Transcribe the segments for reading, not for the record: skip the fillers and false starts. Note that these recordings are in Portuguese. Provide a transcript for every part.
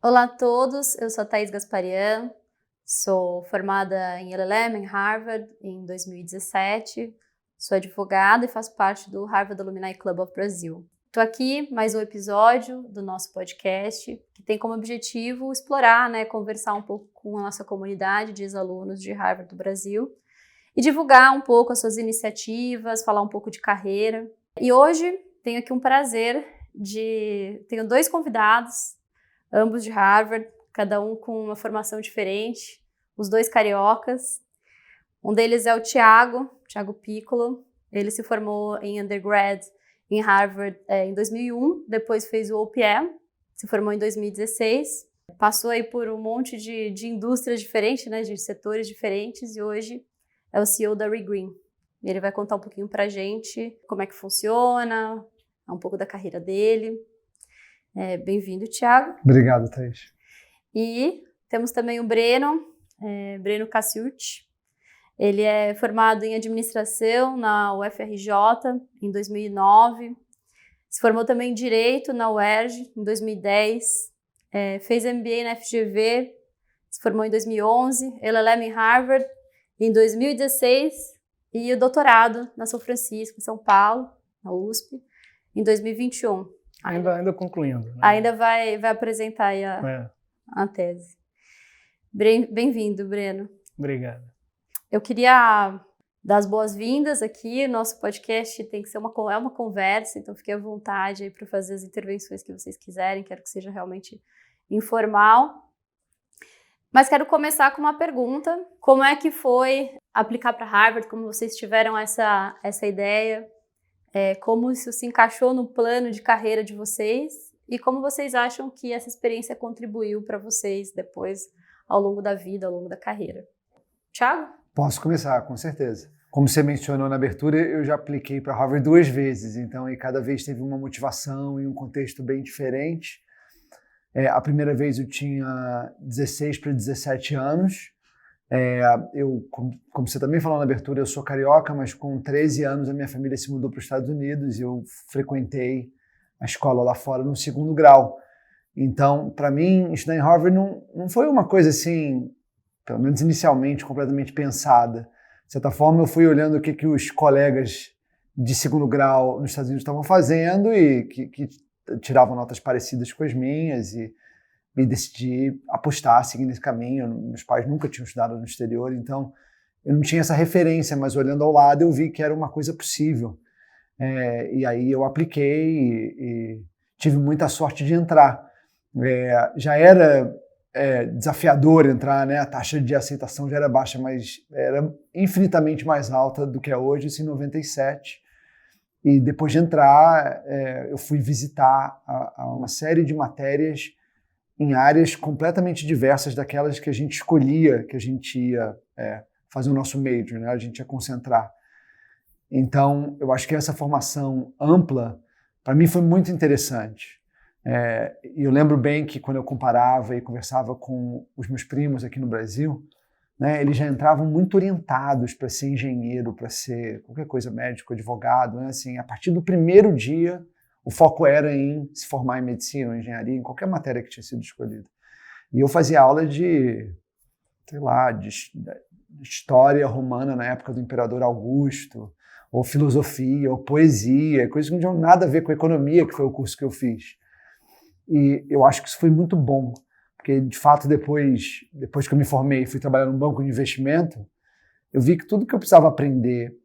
Olá a todos, eu sou a Thaís Gasparian, sou formada em LLM em Harvard em 2017, sou advogada e faço parte do Harvard Alumni Club of Brazil. Estou aqui mais um episódio do nosso podcast que tem como objetivo explorar, conversar um pouco com a nossa comunidade de ex-alunos de Harvard do Brasil e divulgar um pouco as suas iniciativas, falar um pouco de carreira. E hoje tenho aqui um prazer tenho dois convidados, ambos de Harvard, cada um com uma formação diferente, os dois cariocas. Um deles é o Thiago Piccolo. Ele se formou em undergrad em Harvard em 2001, depois fez o OPM, se formou em 2016, passou aí por um monte de indústrias diferentes, de setores diferentes, e hoje é o CEO da ReGreen. Ele vai contar um pouquinho pra gente como é que funciona, um pouco da carreira dele. Bem-vindo, Thiago. Obrigado, Thaís. E temos também o Breno Cassiuti. Ele é formado em administração na UFRJ em 2009. Se formou também em Direito na UERJ em 2010. Fez MBA na FGV, se formou em 2011. LLM em Harvard em 2016. E o doutorado na São Francisco, em São Paulo, na USP, em 2021. Ainda concluindo. Né? Ainda vai apresentar aí a tese. Bem-vindo, Breno. Obrigado. Eu queria dar as boas-vindas aqui. Nosso podcast tem que ser uma conversa, então fiquem à vontade aí para fazer as intervenções que vocês quiserem. Quero que seja realmente informal. Mas quero começar com uma pergunta. Como é que foi aplicar para Harvard? Como vocês tiveram essa ideia? Como isso se encaixou no plano de carreira de vocês? E como vocês acham que essa experiência contribuiu para vocês depois, ao longo da vida, ao longo da carreira? Thiago? Posso começar, com certeza. Como você mencionou na abertura, eu já apliquei para Harvard 2 vezes, então e cada vez teve uma motivação e um contexto bem diferente. A primeira vez eu tinha 16 para 17 anos. Como você também falou na abertura, eu sou carioca, mas com 13 anos a minha família se mudou para os Estados Unidos e eu frequentei a escola lá fora no 2º grau. Então, para mim, estudar em Harvard não foi uma coisa assim, pelo menos inicialmente, completamente pensada. De certa forma, eu fui olhando o que os colegas de 2º grau nos Estados Unidos estavam fazendo e que tiravam notas parecidas com as minhas e decidi apostar, seguir nesse caminho. Meus pais nunca tinham estudado no exterior, então eu não tinha essa referência, mas olhando ao lado eu vi que era uma coisa possível. E aí eu apliquei e tive muita sorte de entrar. Já era desafiador entrar, né? A taxa de aceitação já era baixa, mas era infinitamente mais alta do que é hoje, isso em 97. E depois de entrar, eu fui visitar uma série de matérias em áreas completamente diversas daquelas que a gente escolhia, que a gente ia fazer o nosso major, né? A gente ia concentrar. Então, eu acho que essa formação ampla, para mim, foi muito interessante. E eu lembro bem que quando eu comparava e conversava com os meus primos aqui no Brasil, né, eles já entravam muito orientados para ser engenheiro, para ser qualquer coisa, médico, advogado. Né? Assim, a partir do primeiro dia, o foco era em se formar em medicina ou engenharia, em qualquer matéria que tinha sido escolhida. E eu fazia aula de história romana na época do Imperador Augusto, ou filosofia, ou poesia, coisas que não tinham nada a ver com economia, que foi o curso que eu fiz. E eu acho que isso foi muito bom, porque de fato depois que eu me formei e fui trabalhar num banco de investimento, eu vi que tudo que eu precisava aprender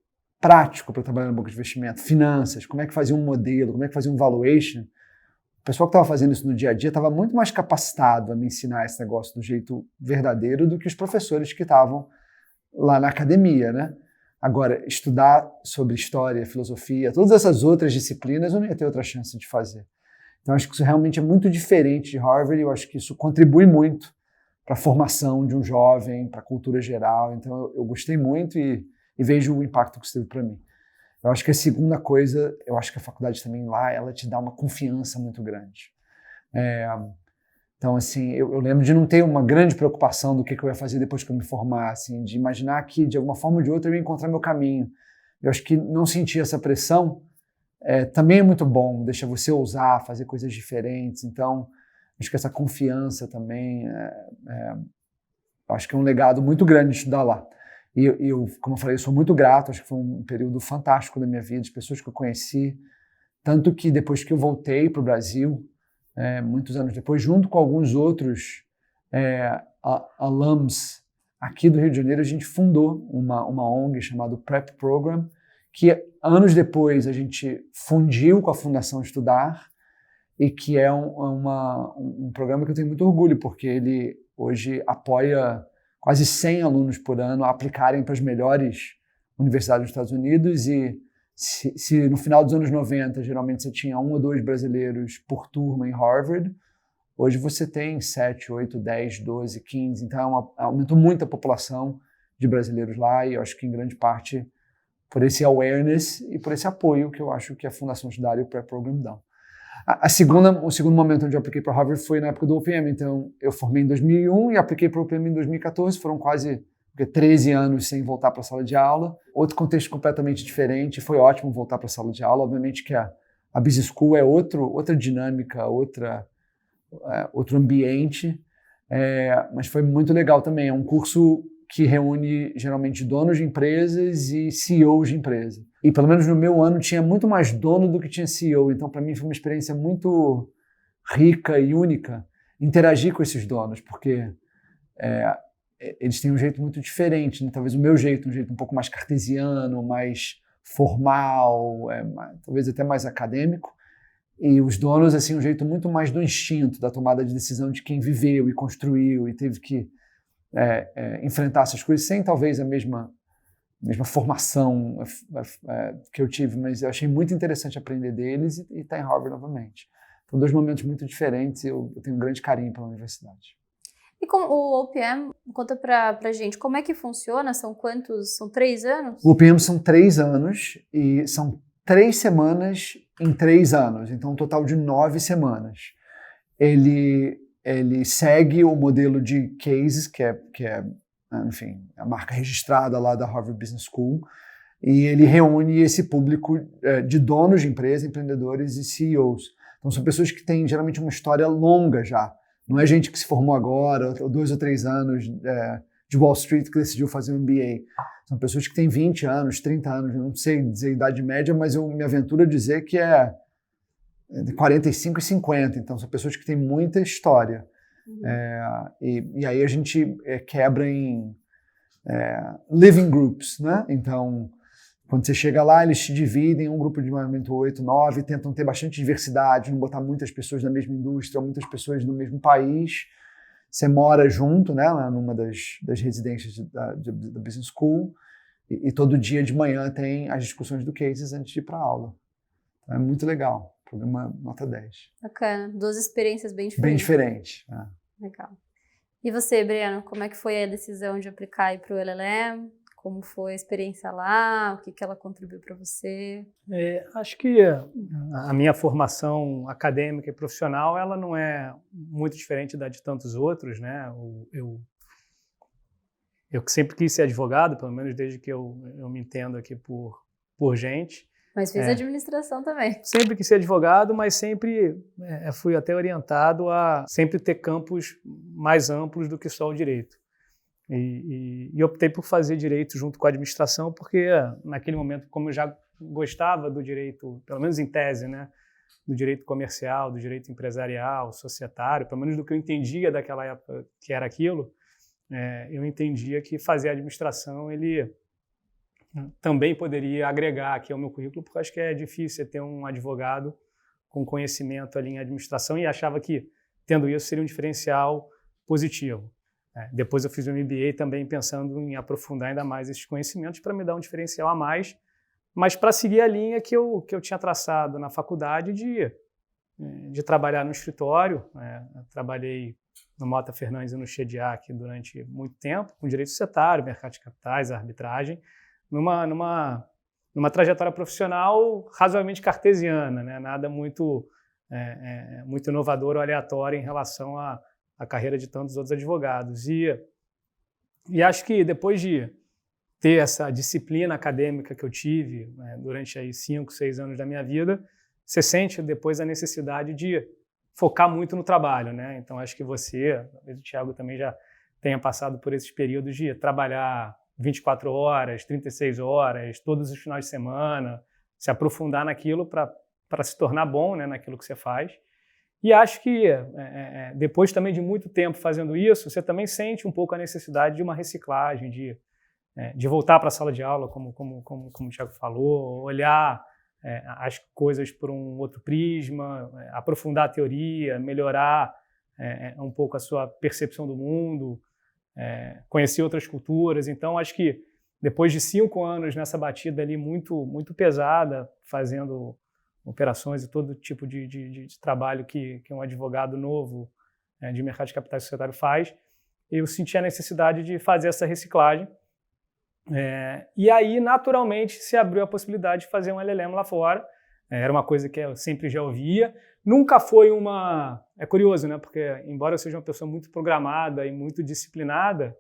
prático para trabalhar no banco de investimento, finanças, como é que fazia um modelo, como é que fazia um valuation, o pessoal que estava fazendo isso no dia a dia estava muito mais capacitado a me ensinar esse negócio do jeito verdadeiro do que os professores que estavam lá na academia, né? Agora, estudar sobre história, filosofia, todas essas outras disciplinas eu não ia ter outra chance de fazer. Então, acho que isso realmente é muito diferente de Harvard e eu acho que isso contribui muito para a formação de um jovem, para a cultura geral. Então, eu gostei muito e vejo o impacto que isso teve para mim. Eu acho que a segunda coisa, eu acho que a faculdade também lá, ela te dá uma confiança muito grande. Então, assim, eu lembro de não ter uma grande preocupação do que eu ia fazer depois que eu me formar, assim, de imaginar que, de alguma forma ou de outra, eu ia encontrar meu caminho. Eu acho que não sentir essa pressão também é muito bom, deixa você ousar, fazer coisas diferentes. Então, Acho que essa confiança também, acho que é um legado muito grande de estudar lá. E eu, como eu falei, eu sou muito grato, acho que foi um período fantástico da minha vida, de pessoas que eu conheci, tanto que depois que eu voltei para o Brasil, muitos anos depois, junto com alguns outros alums aqui do Rio de Janeiro, a gente fundou uma ONG chamada Prep Program, que anos depois a gente fundiu com a Fundação Estudar, e que é um programa que eu tenho muito orgulho, porque ele hoje apoia quase 100 alunos por ano a aplicarem para as melhores universidades dos Estados Unidos, e se no final dos anos 90 geralmente você tinha 1 ou 2 brasileiros por turma em Harvard, hoje você tem 7, 8, 10, 12, 15, então aumentou muito a população de brasileiros lá, e eu acho que em grande parte por esse awareness e por esse apoio que eu acho que a Fundação Estudar e o Prep Program dão. O segundo momento onde eu apliquei para Harvard foi na época do OPM, então eu formei em 2001 e apliquei para o OPM em 2014, foram quase 13 anos sem voltar para a sala de aula, outro contexto completamente diferente, foi ótimo voltar para a sala de aula, obviamente que a Business School é outra dinâmica, outro ambiente, mas foi muito legal também, é um curso que reúne geralmente donos de empresas e CEOs de empresa. E pelo menos no meu ano tinha muito mais dono do que tinha CEO, então para mim foi uma experiência muito rica e única interagir com esses donos, porque eles têm um jeito muito diferente, né? Talvez o meu jeito, um jeito um pouco mais cartesiano, mais formal, talvez até mais acadêmico, e os donos, assim, um jeito muito mais do instinto, da tomada de decisão de quem viveu e construiu e teve que enfrentar essas coisas sem talvez a mesma formação que eu tive, mas eu achei muito interessante aprender deles e estar em Harvard novamente. São 2 momentos muito diferentes e eu tenho um grande carinho pela universidade. E com o OPM, conta pra gente, como é que funciona? São quantos? São 3 anos? O OPM são 3 anos e são 3 semanas em 3 anos, então um total de 9 semanas. Ele segue o modelo de cases, que é, enfim, a marca registrada lá da Harvard Business School, e ele reúne esse público de donos de empresa, empreendedores e CEOs. Então são pessoas que têm geralmente uma história longa já. Não é gente que se formou agora, ou 2 ou 3 anos de Wall Street que decidiu fazer um MBA. São pessoas que têm 20 anos, 30 anos, não sei dizer a idade média, mas eu me aventuro a dizer que é de 45 e 50, então são pessoas que têm muita história. E aí a gente quebra em living groups, né? Então, quando você chega lá, eles te dividem em um grupo de mais 8, 9, tentam ter bastante diversidade, não botar muitas pessoas da mesma indústria, muitas pessoas do mesmo país. Você mora junto, né, numa das residências da Business School, e todo dia de manhã tem as discussões do cases antes de ir para a aula. Então, é muito legal. Programa nota 10. Bacana. 2 experiências bem diferentes. Bem diferente. Legal. E você, Breno, como é que foi a decisão de aplicar para o LLM? Como foi a experiência lá? O que ela contribuiu para você? Acho que a minha formação acadêmica e profissional, ela não é muito diferente da de tantos outros, né? Eu que sempre quis ser advogado, pelo menos desde que eu me entendo aqui por gente. Mas fez administração também. Sempre quis ser advogado, mas sempre fui até orientado a sempre ter campos mais amplos do que só o direito. E optei por fazer direito junto com a administração, porque naquele momento, como eu já gostava do direito, pelo menos em tese, né, do direito comercial, do direito empresarial, societário, pelo menos do que eu entendia daquela época que era aquilo, eu entendia que fazer administração, ele também poderia agregar aqui ao meu currículo, porque acho que é difícil ter um advogado com conhecimento ali em administração, e achava que, tendo isso, seria um diferencial positivo. Depois eu fiz um MBA também pensando em aprofundar ainda mais esses conhecimentos para me dar um diferencial a mais, mas para seguir a linha que eu tinha traçado na faculdade de trabalhar no escritório. Trabalhei no Mota Fernandes e no Shediac durante muito tempo, com direito societário, mercado de capitais, arbitragem, numa trajetória profissional razoavelmente cartesiana, né? Nada muito inovador ou aleatório em relação à carreira de tantos outros advogados. E acho que depois de ter essa disciplina acadêmica que eu tive durante aí 5, 6 anos da minha vida, você sente depois a necessidade de focar muito no trabalho, né? Então, acho que você, talvez o Thiago também já tenha passado por esses períodos de trabalhar 24 horas, 36 horas, todos os finais de semana, se aprofundar naquilo para se tornar bom, né, naquilo que você faz. E acho que depois também de muito tempo fazendo isso, você também sente um pouco a necessidade de uma reciclagem, de voltar para a sala de aula, como o Thiago falou, olhar as coisas por um outro prisma, aprofundar a teoria, melhorar um pouco a sua percepção do mundo, conhecer outras culturas. Então, acho que depois de 5 anos nessa batida ali muito, muito pesada, fazendo operações e todo tipo de trabalho que um advogado novo de mercado de capitais societário faz, eu senti a necessidade de fazer essa reciclagem. E aí, naturalmente, se abriu a possibilidade de fazer um LLM lá fora. Era uma coisa que eu sempre já ouvia. Nunca foi uma... É curioso, né? Porque, embora eu seja uma pessoa muito programada e muito disciplinada,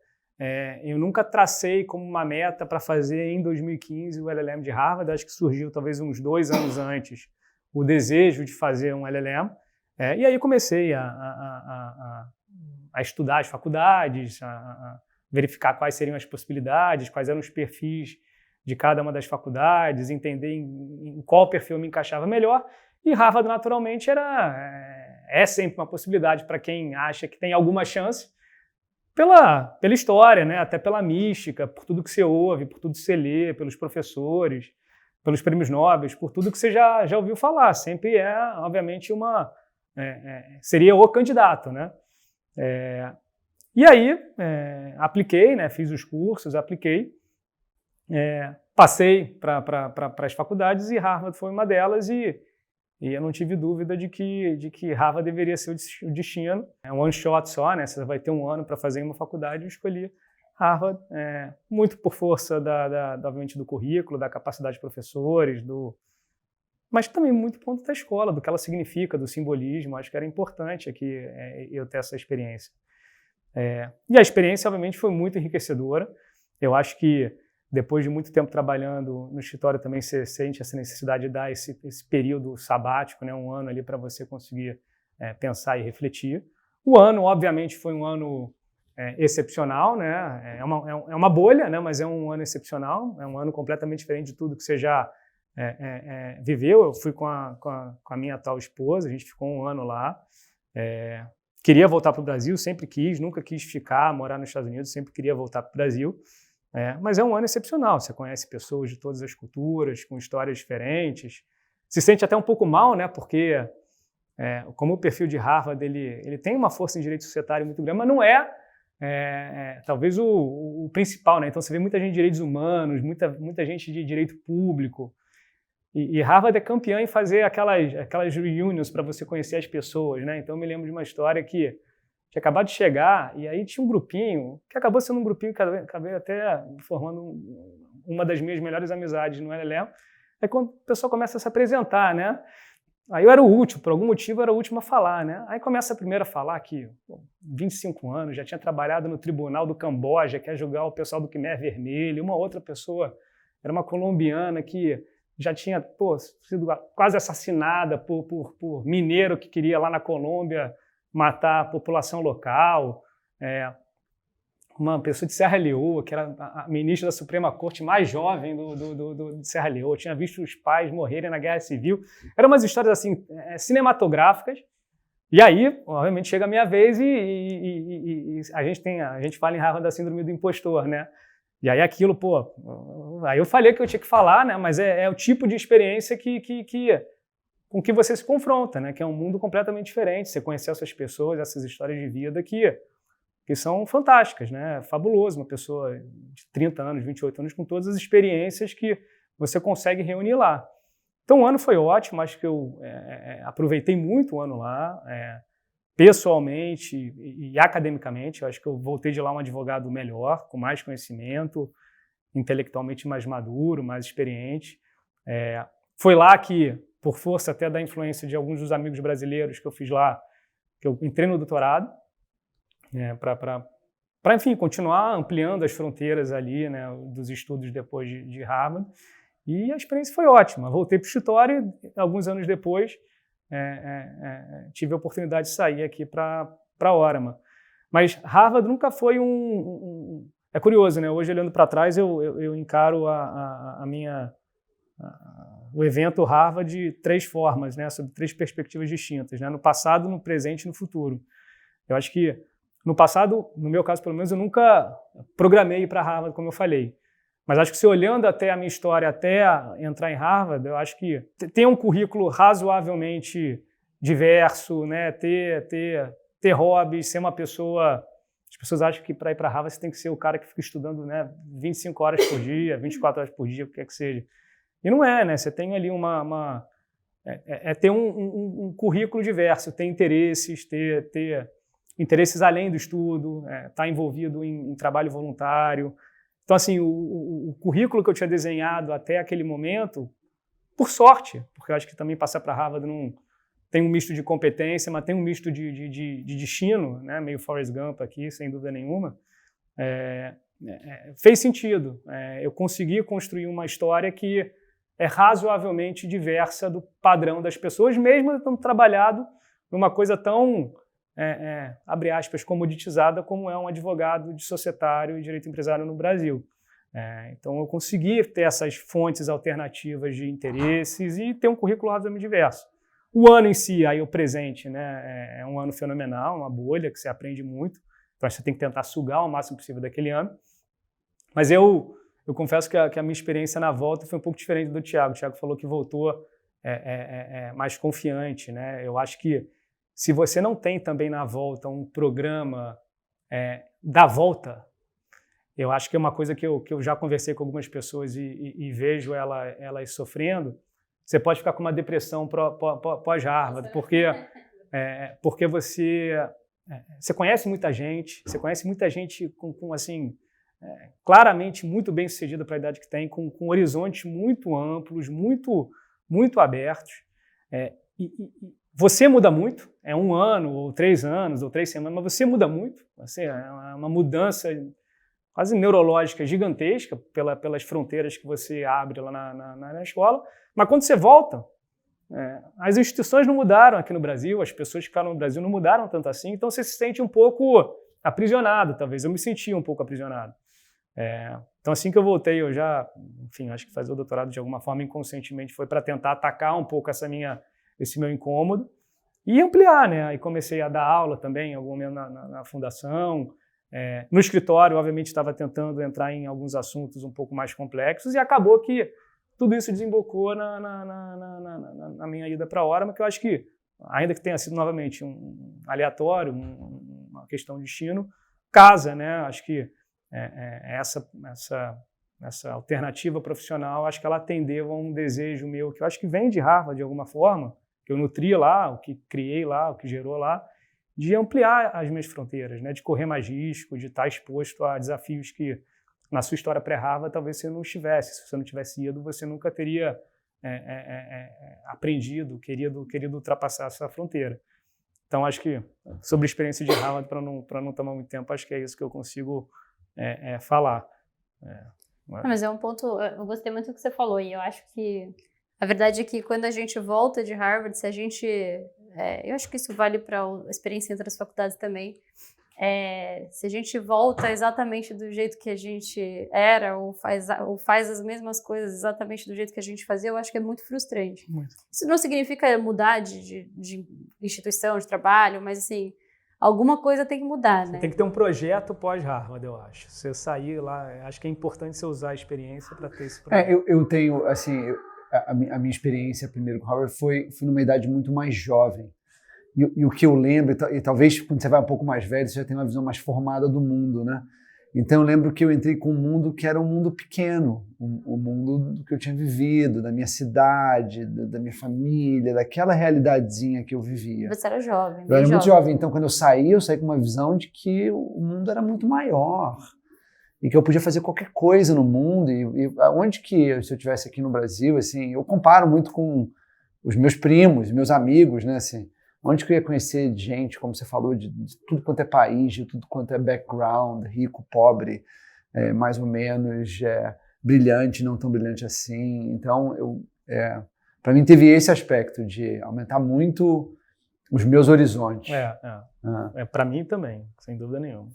eu nunca tracei como uma meta para fazer em 2015 o LLM de Harvard. Acho que surgiu talvez uns 2 anos antes o desejo de fazer um LLM. E aí comecei a estudar as faculdades, a verificar quais seriam as possibilidades, quais eram os perfis de cada uma das faculdades, entender em qual perfil eu me encaixava melhor. E Harvard, naturalmente, é sempre uma possibilidade para quem acha que tem alguma chance, pela história, né? Até pela mística, por tudo que você ouve, por tudo que você lê, pelos professores, pelos prêmios Nobel, por tudo que você já ouviu falar. Sempre obviamente, seria o candidato, né? E aí, apliquei, né? Fiz os cursos, apliquei, passei para as faculdades e Harvard foi uma delas e eu não tive dúvida de que Harvard deveria ser o destino. É um one shot só, né? Você vai ter 1 ano para fazer em uma faculdade. Eu escolhi Harvard, muito por força, obviamente, do currículo, da capacidade de professores, mas também muito por conta da escola, do que ela significa, do simbolismo. Acho que era importante aqui eu ter essa experiência. E a experiência, obviamente, foi muito enriquecedora. Eu acho que depois de muito tempo trabalhando no escritório também você sente essa necessidade de dar esse período sabático, né, 1 ano ali para você conseguir pensar e refletir. O ano, obviamente, foi um ano excepcional, né? É uma bolha, né, mas é um ano excepcional, é um ano completamente diferente de tudo que você já viveu. Eu fui com a minha atual esposa, a gente ficou 1 ano lá. Queria voltar para o Brasil, sempre quis, nunca quis morar nos Estados Unidos, sempre queria voltar para o Brasil. Mas é um ano excepcional, você conhece pessoas de todas as culturas, com histórias diferentes. Se sente até um pouco mal, né? Porque como o perfil de Harvard ele tem uma força em direito societário muito grande, mas não talvez o principal, né? Então você vê muita gente de direitos humanos, muita gente de direito público. E Harvard é campeã em fazer aquelas reunions para você conhecer as pessoas, né? Então eu me lembro de uma história que tinha acabado de chegar, e aí tinha um grupinho, que acabou sendo um grupinho que acabei até formando uma das minhas melhores amizades no LLM. Aí quando o pessoal começa a se apresentar, né? Aí eu era o último, por algum motivo eu era o último a falar, né? Aí começa a primeira a falar que 25 anos, já tinha trabalhado no Tribunal do Camboja, que é julgar o pessoal do Khmer Vermelho, uma outra pessoa, era uma colombiana que já tinha sido quase assassinada por mineiro que queria lá na Colômbia matar a população local, uma pessoa de Serra Leoa, que era a ministra da Suprema Corte mais jovem de Serra Leoa, tinha visto os pais morrerem na Guerra Civil. Eram umas histórias assim, cinematográficas. E aí, obviamente, chega a minha vez e a gente fala em Harvard da síndrome do impostor, né? E aí aquilo, aí eu falei que eu tinha que falar, né? Mas é o tipo de experiência com que você se confronta, né? Que é um mundo completamente diferente. Você conhecer essas pessoas, essas histórias de vida que são fantásticas, né? Fabuloso, uma pessoa de 30 anos, 28 anos, com todas as experiências que você consegue reunir lá. Então o ano foi ótimo, acho que eu aproveitei muito o ano lá, pessoalmente e academicamente. Eu acho que eu voltei de lá um advogado melhor, com mais conhecimento, intelectualmente mais maduro, mais experiente. Foi lá que, por força até da influência de alguns dos amigos brasileiros que eu fiz lá, que eu entrei no doutorado, para, enfim, continuar ampliando as fronteiras ali, né, dos estudos depois de Harvard. E a experiência foi ótima. Voltei para o escritório e, alguns anos depois, tive a oportunidade de sair aqui para a Oracle. Mas Harvard nunca foi é curioso, né? Hoje, olhando para trás, eu encaro o evento Harvard de 3 formas, né? Sob 3 perspectivas distintas, né? No passado, no presente e no futuro. Eu acho que no passado, no meu caso pelo menos, eu nunca programei para Harvard, como eu falei. Mas acho que se olhando até a minha história, até entrar em Harvard, eu acho que ter um currículo razoavelmente diverso, né? ter hobbies, ser uma pessoa... As pessoas acham que para ir para Harvard você tem que ser o cara que fica estudando, né, 25 horas por dia, 24 horas por dia, o que quer que seja. E não é, né? Você tem ali ter um currículo diverso, ter interesses, ter interesses além do estudo, estar envolvido em trabalho voluntário. Então, assim, o currículo que eu tinha desenhado até aquele momento, por sorte, porque eu acho que também passar para Harvard não tem um misto de competência, mas tem um misto de destino, né? Meio Forrest Gump aqui, sem dúvida nenhuma, fez sentido. Eu consegui construir uma história que é razoavelmente diversa do padrão das pessoas, mesmo estando trabalhado numa coisa tão, abre aspas, comoditizada como é um advogado de societário e direito empresário no Brasil. Então, eu consegui ter essas fontes alternativas de interesses e ter um currículo razoavelmente diverso. O ano em si, aí o presente, né, é um ano fenomenal, uma bolha que você aprende muito, então você tem que tentar sugar o máximo possível daquele ano. Mas eu confesso que a minha experiência na volta foi um pouco diferente do Thiago. O Thiago falou que voltou mais confiante, né? Eu acho que se você não tem também na volta um programa da volta, eu acho que é uma coisa que eu já conversei com algumas pessoas e vejo elas sofrendo. Você pode ficar com uma depressão pós-Harvard, porque você conhece muita gente, com assim, claramente muito bem sucedida para a idade que tem, com horizontes muito amplos, muito abertos. E você muda muito, é 1 ano, ou 3 anos, ou 3 semanas, mas você muda muito. Assim, é uma mudança quase neurológica gigantesca pelas fronteiras que você abre lá na escola. Mas quando você volta, as instituições não mudaram aqui no Brasil, as pessoas que ficaram no Brasil não mudaram tanto assim, então você se sente um pouco aprisionado, talvez. Eu me sentia um pouco aprisionado. Então, assim que eu voltei, eu já, enfim, acho que fazer o doutorado de alguma forma inconscientemente foi para tentar atacar um pouco esse meu incômodo e ampliar, né? Aí comecei a dar aula também, em algum momento na fundação. No escritório, obviamente, estava tentando entrar em alguns assuntos um pouco mais complexos e acabou que tudo isso desembocou na minha ida para a Oracle, que eu acho que, ainda que tenha sido novamente um aleatório, uma questão de destino, casa, né? Acho que essa alternativa profissional, acho que ela atendeu a um desejo meu, que eu acho que vem de Harvard de alguma forma, que eu nutria lá, o que criei lá, o que gerou lá, de ampliar as minhas fronteiras, né? De correr mais risco, de estar exposto a desafios que na sua história pré-Harvard talvez você não estivesse. Se você não tivesse ido, você nunca teria aprendido, querido ultrapassar essa fronteira. Então, acho que sobre a experiência de Harvard, para não tomar muito tempo, acho que é isso que eu consigo falar. Mas é um ponto, eu gostei muito do que você falou, e eu acho que a verdade é que quando a gente volta de Harvard, se a gente, eu acho que isso vale para a experiência entre as faculdades também, se a gente volta exatamente do jeito que a gente era, ou faz as mesmas coisas exatamente do jeito que a gente fazia, eu acho que é muito frustrante. Muito. Isso não significa mudar de instituição, de trabalho, mas assim, alguma coisa tem que mudar, né? Tem que ter um projeto pós-Harvard, eu acho. Você sair lá, acho que é importante você usar a experiência para ter esse projeto. Eu tenho, assim, a minha experiência primeiro com Harvard foi numa idade muito mais jovem. E o que eu lembro, e talvez quando você vai um pouco mais velho, você já tem uma visão mais formada do mundo, né? Então eu lembro que eu entrei com um mundo que era um mundo pequeno, um mundo do que eu tinha vivido, da minha cidade, da minha família, daquela realidadezinha que eu vivia. Você era jovem. Eu era muito jovem, então quando eu saí com uma visão de que o mundo era muito maior e que eu podia fazer qualquer coisa no mundo. E onde que, se eu estivesse aqui no Brasil, assim, eu comparo muito com os meus primos, meus amigos, né, assim, onde que eu ia conhecer gente, como você falou, de tudo quanto é país, de tudo quanto é background, rico, pobre, mais ou menos, brilhante, não tão brilhante assim. Então, para mim teve esse aspecto de aumentar muito os meus horizontes. Para mim também, sem dúvida nenhuma.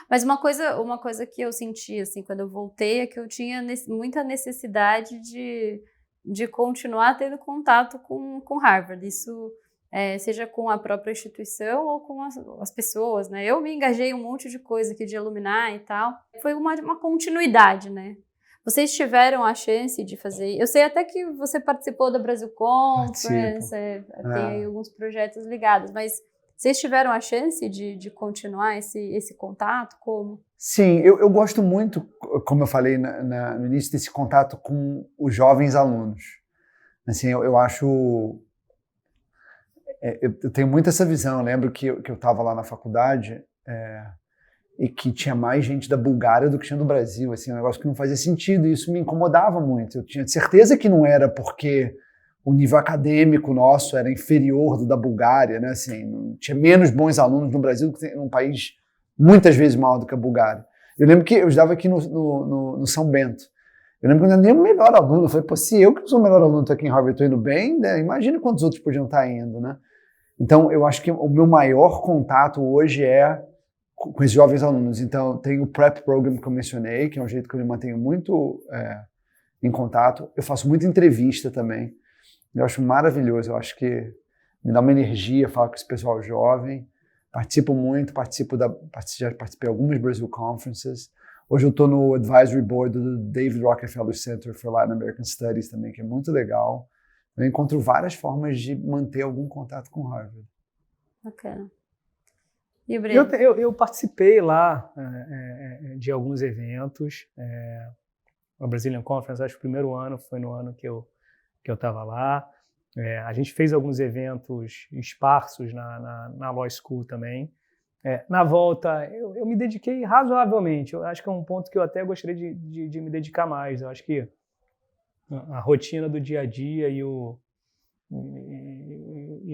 Mas uma coisa que eu senti, assim, quando eu voltei, é que eu tinha muita necessidade de continuar tendo contato com Harvard. Isso, seja com a própria instituição ou com as pessoas, né? Eu me engajei em um monte de coisa aqui de alumni e tal. Foi uma continuidade, né? Vocês tiveram a chance de fazer... Eu sei até que você participou da Brasil Conference, tem aí alguns projetos ligados, mas vocês tiveram a chance de continuar esse contato? Como? Sim, eu gosto muito, como eu falei no início, desse contato com os jovens alunos. Assim, eu acho... Eu tenho muito essa visão. Eu lembro que eu estava lá na faculdade e que tinha mais gente da Bulgária do que tinha do Brasil. Assim, um negócio que não fazia sentido e isso me incomodava muito. Eu tinha certeza que não era porque o nível acadêmico nosso era inferior do da Bulgária, né? Assim, tinha menos bons alunos no Brasil, que é um país muitas vezes maior do que a Bulgária. Eu lembro que eu estudava aqui no São Bento. Eu lembro que eu não era nem o melhor aluno. Eu falei, pô, se eu que sou o melhor aluno estou aqui em Harvard, estou indo bem, né? Imagina quantos outros podiam estar indo, né? Então, eu acho que o meu maior contato hoje é com esses jovens alunos. Então, tem o Prep Program que eu mencionei, que é um jeito que eu me mantenho muito em contato. Eu faço muita entrevista também. Eu acho maravilhoso. Eu acho que me dá uma energia falar com esse pessoal jovem. Participo muito, já participei de algumas Brasil Conferences. Hoje eu estou no Advisory Board do David Rockefeller Center for Latin American Studies também, que é muito legal. Eu encontro várias formas de manter algum contato com Harvard. Bacana. E o Breno? Eu participei lá de alguns eventos. A Brazilian Conference, acho que o primeiro ano foi no ano que eu estava lá. A gente fez alguns eventos esparsos na Law School também. Na volta, eu me dediquei razoavelmente. Eu acho que é um ponto que eu até gostaria de me dedicar mais. Eu acho que a rotina do dia a dia e o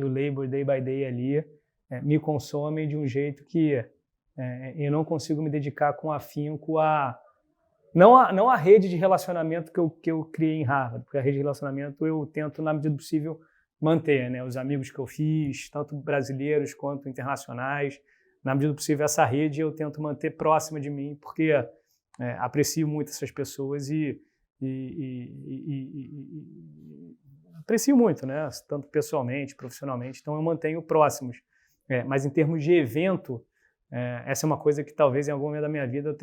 labor day by day ali me consomem de um jeito que eu não consigo me dedicar com afinco não a rede de relacionamento que eu criei em Harvard, porque a rede de relacionamento eu tento, na medida do possível, manter, né? Os amigos que eu fiz, tanto brasileiros quanto internacionais, na medida do possível, essa rede eu tento manter próxima de mim, porque aprecio muito essas pessoas e aprecio muito, né? Tanto pessoalmente, profissionalmente, então eu mantenho próximos. Mas em termos de evento, essa é uma coisa que talvez em algum momento da minha vida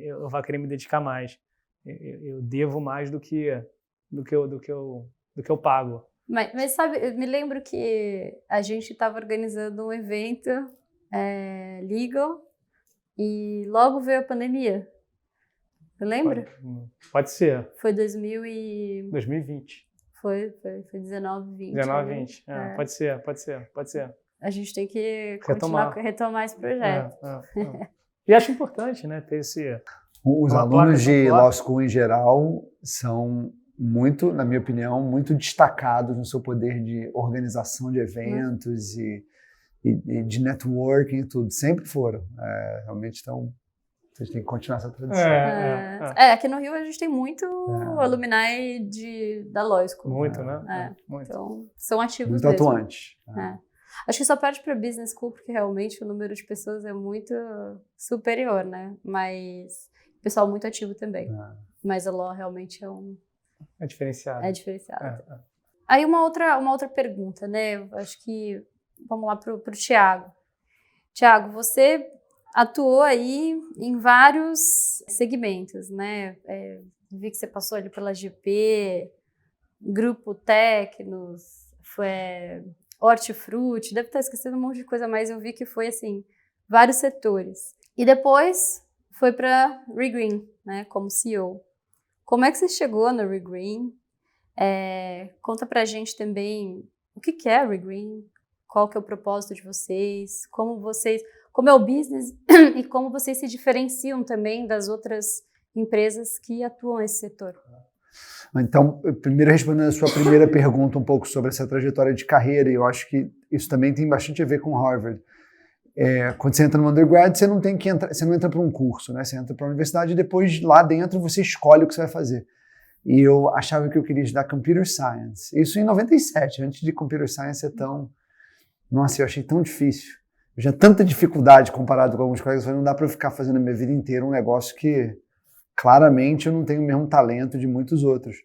eu vá querer me dedicar mais. Eu devo mais do que eu pago. Mas sabe, eu me lembro que a gente estava organizando um evento legal e logo veio a pandemia. Você lembra? Pode ser. Foi 2020. Foi 19, 20. 19, 20. Pode ser. A gente tem que retomar esse projeto. E acho importante, né, ter esse... Os alunos de Law School em geral são muito, na minha opinião, muito destacados no seu poder de organização de eventos e de networking e tudo. Sempre foram. Realmente estão... Vocês têm que continuar essa tradição. Aqui no Rio a gente tem muito alumni da Law School. Muito, né? Muito. Então, são ativos muito mesmo. Atuantes. Acho que só perde para Business School, porque realmente o número de pessoas é muito superior, né? Mas o pessoal muito ativo também. Mas a Law realmente é diferenciado. É diferenciado. Aí uma outra pergunta, né? Acho que vamos lá para o Thiago. Thiago, você atuou aí em vários segmentos, né? Vi que você passou ali pela GP, Grupo Tecnos, Hortifruti, deve estar esquecendo um monte de coisa, mas eu vi que foi, assim, vários setores. E depois foi para Regreen, né, como CEO. Como é que você chegou na Regreen? Conta pra gente também o que é a Regreen, qual que é o propósito de vocês, como é o business e como vocês se diferenciam também das outras empresas que atuam nesse setor. Então, primeiro respondendo a sua primeira pergunta um pouco sobre essa trajetória de carreira, e eu acho que isso também tem bastante a ver com Harvard. Quando você entra no undergrad, você não entra para um curso, né? Você entra para a universidade e depois lá dentro você escolhe o que você vai fazer. E eu achava que eu queria estudar Computer Science. Isso em 97, antes de Computer Science ser tão... Nossa, eu achei tão difícil. Eu já tanta dificuldade comparado com alguns colegas, não dá para eu ficar fazendo a minha vida inteira um negócio que claramente eu não tenho o mesmo talento de muitos outros.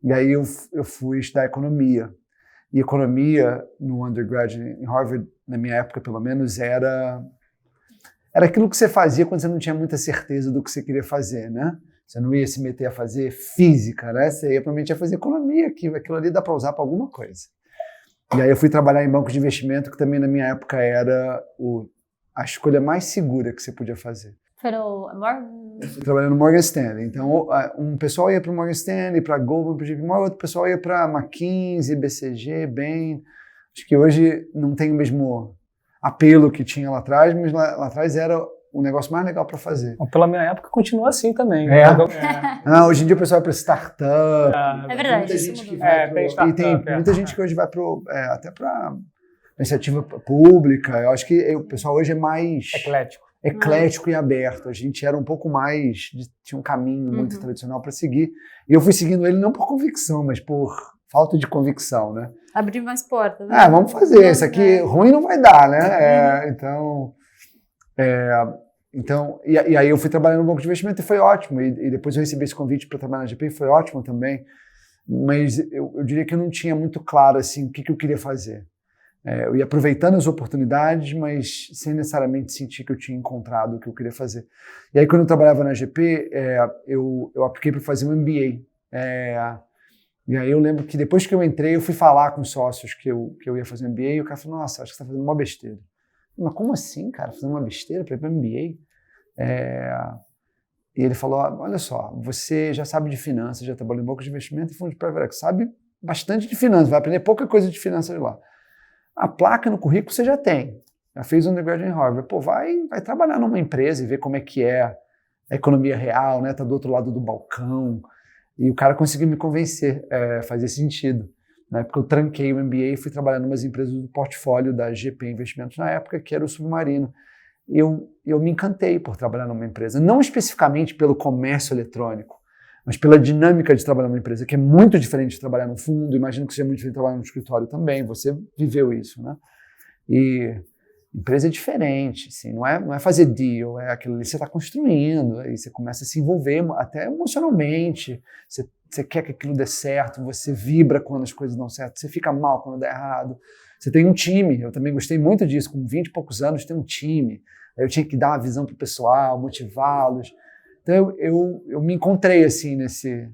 E aí eu fui estudar economia. E economia no undergrad em Harvard, na minha época pelo menos, era aquilo que você fazia quando você não tinha muita certeza do que você queria fazer, né? Você não ia se meter a fazer física, né? Você ia provavelmente fazer economia, aquilo ali dá para usar para alguma coisa. E aí eu fui trabalhar em banco de investimento, que também na minha época era a escolha mais segura que você podia fazer. Foi no Morgan? Eu fui trabalhando no Morgan Stanley. Então, um pessoal ia para o Morgan Stanley, para Goldman, para JP Morgan, outro pessoal ia para McKinsey, BCG, Bain. Acho que hoje não tem o mesmo apelo que tinha lá atrás, mas lá atrás era o negócio mais legal para fazer. Pela minha época continua assim também. Hoje em dia o pessoal vai para startup. É verdade. Muita gente que vai e tem muita gente que hoje vai até para iniciativa pública. Eu acho que o pessoal hoje é mais eclético e aberto. A gente era um pouco mais, tinha um caminho muito tradicional para seguir. E eu fui seguindo ele não por convicção, mas por falta de convicção, né? Abrir mais portas. Né? Vamos fazer. Isso aqui ruim não vai dar, né? Então, e aí eu fui trabalhar no banco de investimento e foi ótimo. E depois eu recebi esse convite para trabalhar na GP e foi ótimo também. Mas eu diria que eu não tinha muito claro assim, o que eu queria fazer. Eu ia aproveitando as oportunidades, mas sem necessariamente sentir que eu tinha encontrado o que eu queria fazer. E aí, quando eu trabalhava na GP, eu apliquei para fazer um MBA. E aí eu lembro que depois que eu entrei, eu fui falar com os sócios que eu ia fazer um MBA e o cara falou, nossa, acho que você está fazendo uma besteira. Mas como assim, cara? Fazendo uma besteira para ir para MBA? E ele falou, olha só, você já sabe de finanças, já trabalhou em banco de investimento e fundo de private equity, sabe bastante de finanças, vai aprender pouca coisa de finanças lá. A placa no currículo você já tem. Já fez o undergrad em Harvard. Pô, vai trabalhar numa empresa e ver como é que é a economia real, né? Tá do outro lado do balcão. E o cara conseguiu me convencer, fazia sentido. Na época eu tranquei o MBA e fui trabalhar em umas empresas do portfólio da GP Investimentos na época, que era o Submarino. Eu me encantei por trabalhar numa empresa, não especificamente pelo comércio eletrônico, mas pela dinâmica de trabalhar numa empresa, que é muito diferente de trabalhar no fundo. Imagino que seja muito diferente de trabalhar no escritório também. Você viveu isso, né? E empresa é diferente, assim, não é fazer deal, é aquilo ali que você está construindo, aí você começa a se envolver até emocionalmente, você quer que aquilo dê certo, você vibra quando as coisas dão certo, você fica mal quando dá errado. Você tem um time, eu também gostei muito disso, com 20 e poucos anos tem um time, aí eu tinha que dar uma visão para o pessoal, motivá-los. Então eu me encontrei assim nesse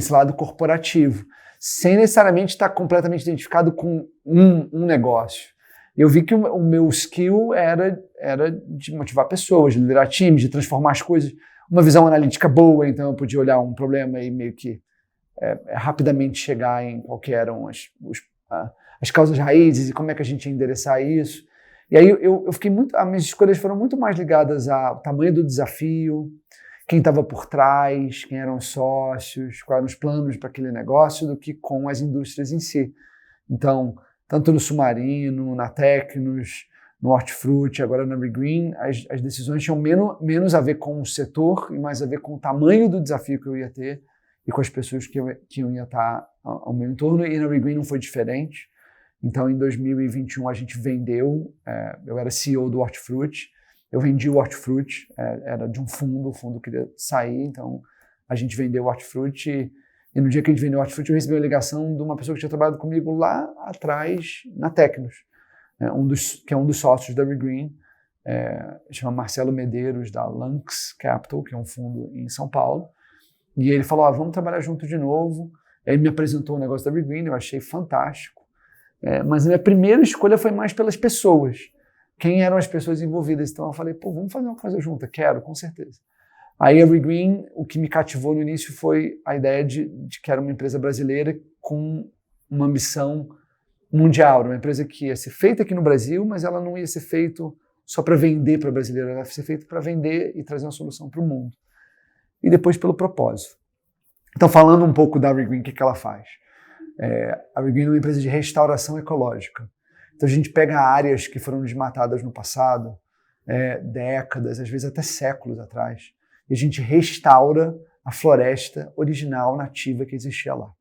lado corporativo, sem necessariamente estar completamente identificado com um negócio. Eu vi que o meu skill era de motivar pessoas, de liderar times, de transformar as coisas, uma visão analítica boa, então eu podia olhar um problema e meio que rapidamente chegar em qual que eram as causas raízes e como é que a gente ia endereçar isso. E aí eu fiquei as minhas escolhas foram muito mais ligadas ao tamanho do desafio, quem estava por trás, quem eram os sócios, quais eram os planos para aquele negócio, do que com as indústrias em si. Então, tanto no Submarino, na Tecnos, no Hortifruti, agora na Regreen, as decisões tinham menos a ver com o setor e mais a ver com o tamanho do desafio que eu ia ter e com as pessoas que iam estar ao meu entorno. E na Regreen não foi diferente. Então, em 2021, a gente vendeu, eu era CEO do Hortifruti, eu vendi o Hortifruti, era de um fundo, o fundo queria sair, então a gente vendeu o Hortifruti. E no dia que a gente vendeu o Hortifruti, eu recebi uma ligação de uma pessoa que tinha trabalhado comigo lá atrás, na Tecnos, que é um dos sócios da Regreen, chama Marcelo Medeiros, da Lynx Capital, que é um fundo em São Paulo. E ele falou, vamos trabalhar junto de novo. Ele me apresentou o negócio da Regreen, eu achei fantástico. Mas a minha primeira escolha foi mais pelas pessoas. Quem eram as pessoas envolvidas? Então eu falei, vamos fazer uma coisa junta. Quero, com certeza. Aí a Regreen, o que me cativou no início foi a ideia de que era uma empresa brasileira com uma missão mundial, uma empresa que ia ser feita aqui no Brasil, mas ela não ia ser feita só para vender para brasileiro, ela ia ser feita para vender e trazer uma solução para o mundo. E depois pelo propósito. Então, falando um pouco da Regreen, o que ela faz? A Regreen é uma empresa de restauração ecológica. Então a gente pega áreas que foram desmatadas no passado, décadas, às vezes até séculos atrás, e a gente restaura a floresta original, nativa que existia lá.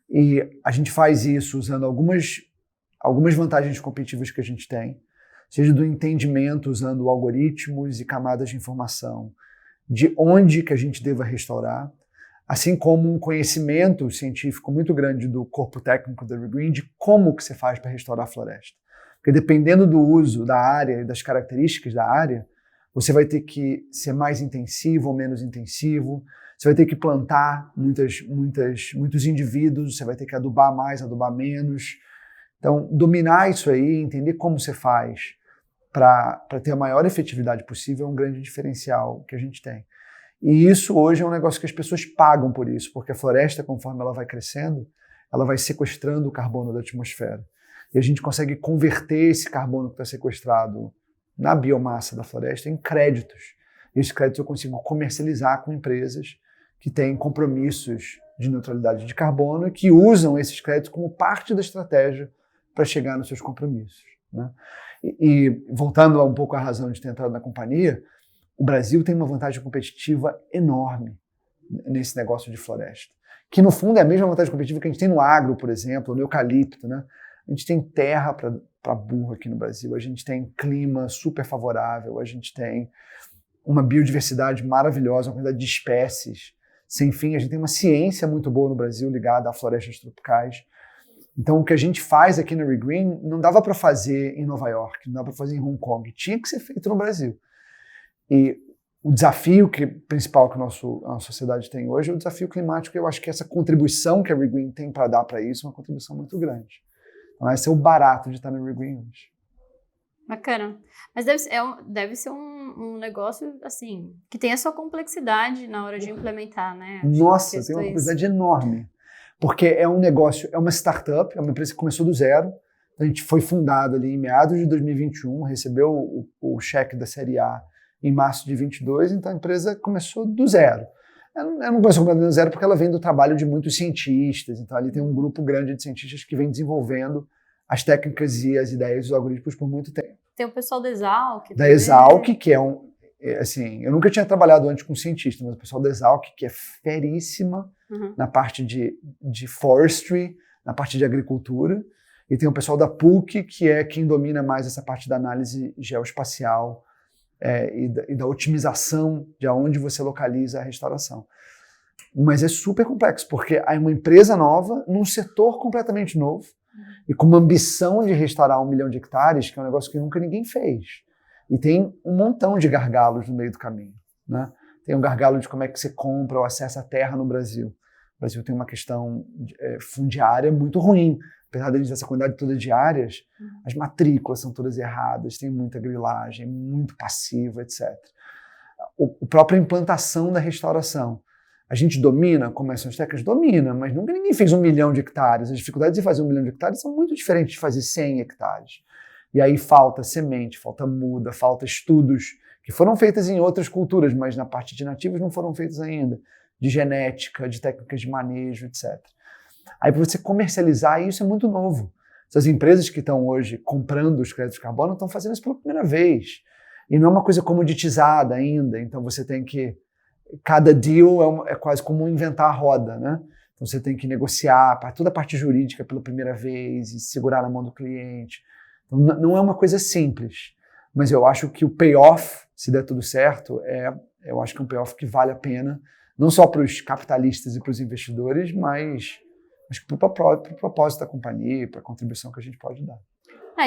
E a gente faz isso usando algumas vantagens competitivas que a gente tem, seja do entendimento usando algoritmos e camadas de informação, de onde que a gente deva restaurar, assim como um conhecimento científico muito grande do corpo técnico da Evergreen de como que você faz para restaurar a floresta. Porque dependendo do uso da área e das características da área, você vai ter que ser mais intensivo ou menos intensivo, você vai ter que plantar muitos indivíduos, você vai ter que adubar mais, adubar menos. Então, dominar isso aí, entender como você faz para ter a maior efetividade possível é um grande diferencial que a gente tem. E isso hoje é um negócio que as pessoas pagam por isso, porque a floresta, conforme ela vai crescendo, ela vai sequestrando o carbono da atmosfera. E a gente consegue converter esse carbono que está sequestrado na biomassa da floresta em créditos. E esses créditos eu consigo comercializar com empresas que têm compromissos de neutralidade de carbono e que usam esses créditos como parte da estratégia para chegar nos seus compromissos, né? E voltando um pouco à razão de ter entrado na companhia, o Brasil tem uma vantagem competitiva enorme nesse negócio de floresta, que no fundo é a mesma vantagem competitiva que a gente tem no agro, por exemplo, no eucalipto, né? A gente tem terra para burro aqui no Brasil, a gente tem clima super favorável, a gente tem uma biodiversidade maravilhosa, uma quantidade de espécies sem fim, a gente tem uma ciência muito boa no Brasil ligada a florestas tropicais. Então, o que a gente faz aqui na Evergreen não dava para fazer em Nova York, não dava para fazer em Hong Kong, tinha que ser feito no Brasil. E o desafio principal que a nossa sociedade tem hoje é o desafio climático, e eu acho que essa contribuição que a Evergreen tem para dar para isso é uma contribuição muito grande. Então, esse é o barato de estar na Evergreen hoje. Bacana. Mas deve ser um negócio, assim, que tem a sua complexidade na hora de implementar, né? Nossa, tem uma complexidade enorme. Porque é um negócio, é uma startup, é uma empresa que começou do zero. A gente foi fundado ali em meados de 2021, recebeu o cheque da Série A em março de 22, então a empresa começou do zero. Ela não começou do zero porque ela vem do trabalho de muitos cientistas, então ali tem um grupo grande de cientistas que vem desenvolvendo as técnicas e as ideias dos algoritmos por muito tempo. Tem o pessoal da Exalc. Da Exalc, que é assim, eu nunca tinha trabalhado antes com cientista, mas o pessoal da Exalc, que é feríssima na parte de forestry, na parte de agricultura, e tem o pessoal da PUC, que é quem domina mais essa parte da análise geoespacial e da otimização de aonde você localiza a restauração. Mas é super complexo, porque é uma empresa nova, num setor completamente novo, e com uma ambição de restaurar 1 milhão de hectares, que é um negócio que nunca ninguém fez. E tem um montão de gargalos no meio do caminho, né? Tem um gargalo de como é que você compra ou acessa a terra no Brasil. O Brasil tem uma questão fundiária muito ruim. Apesar de essa quantidade toda de áreas, as matrículas são todas erradas, tem muita grilagem, muito passivo, etc. A própria implantação da restauração. A gente domina, como são as técnicas? Domina, mas nunca ninguém fez 1 milhão de hectares. As dificuldades de fazer 1 milhão de hectares são muito diferentes de fazer 100 hectares. E aí falta semente, falta muda, falta estudos que foram feitos em outras culturas, mas na parte de nativos não foram feitos ainda, de genética, de técnicas de manejo, etc. Aí para você comercializar isso é muito novo. Essas empresas que estão hoje comprando os créditos de carbono estão fazendo isso pela primeira vez. E não é uma coisa comoditizada ainda, então você tem que... Cada deal é quase como inventar a roda, né? Então você tem que negociar toda a parte jurídica pela primeira vez e segurar na mão do cliente. Então, não é uma coisa simples, mas eu acho que o payoff, se der tudo certo, eu acho que é um payoff que vale a pena, não só para os capitalistas e para os investidores, mas para o propósito da companhia e para a contribuição que a gente pode dar.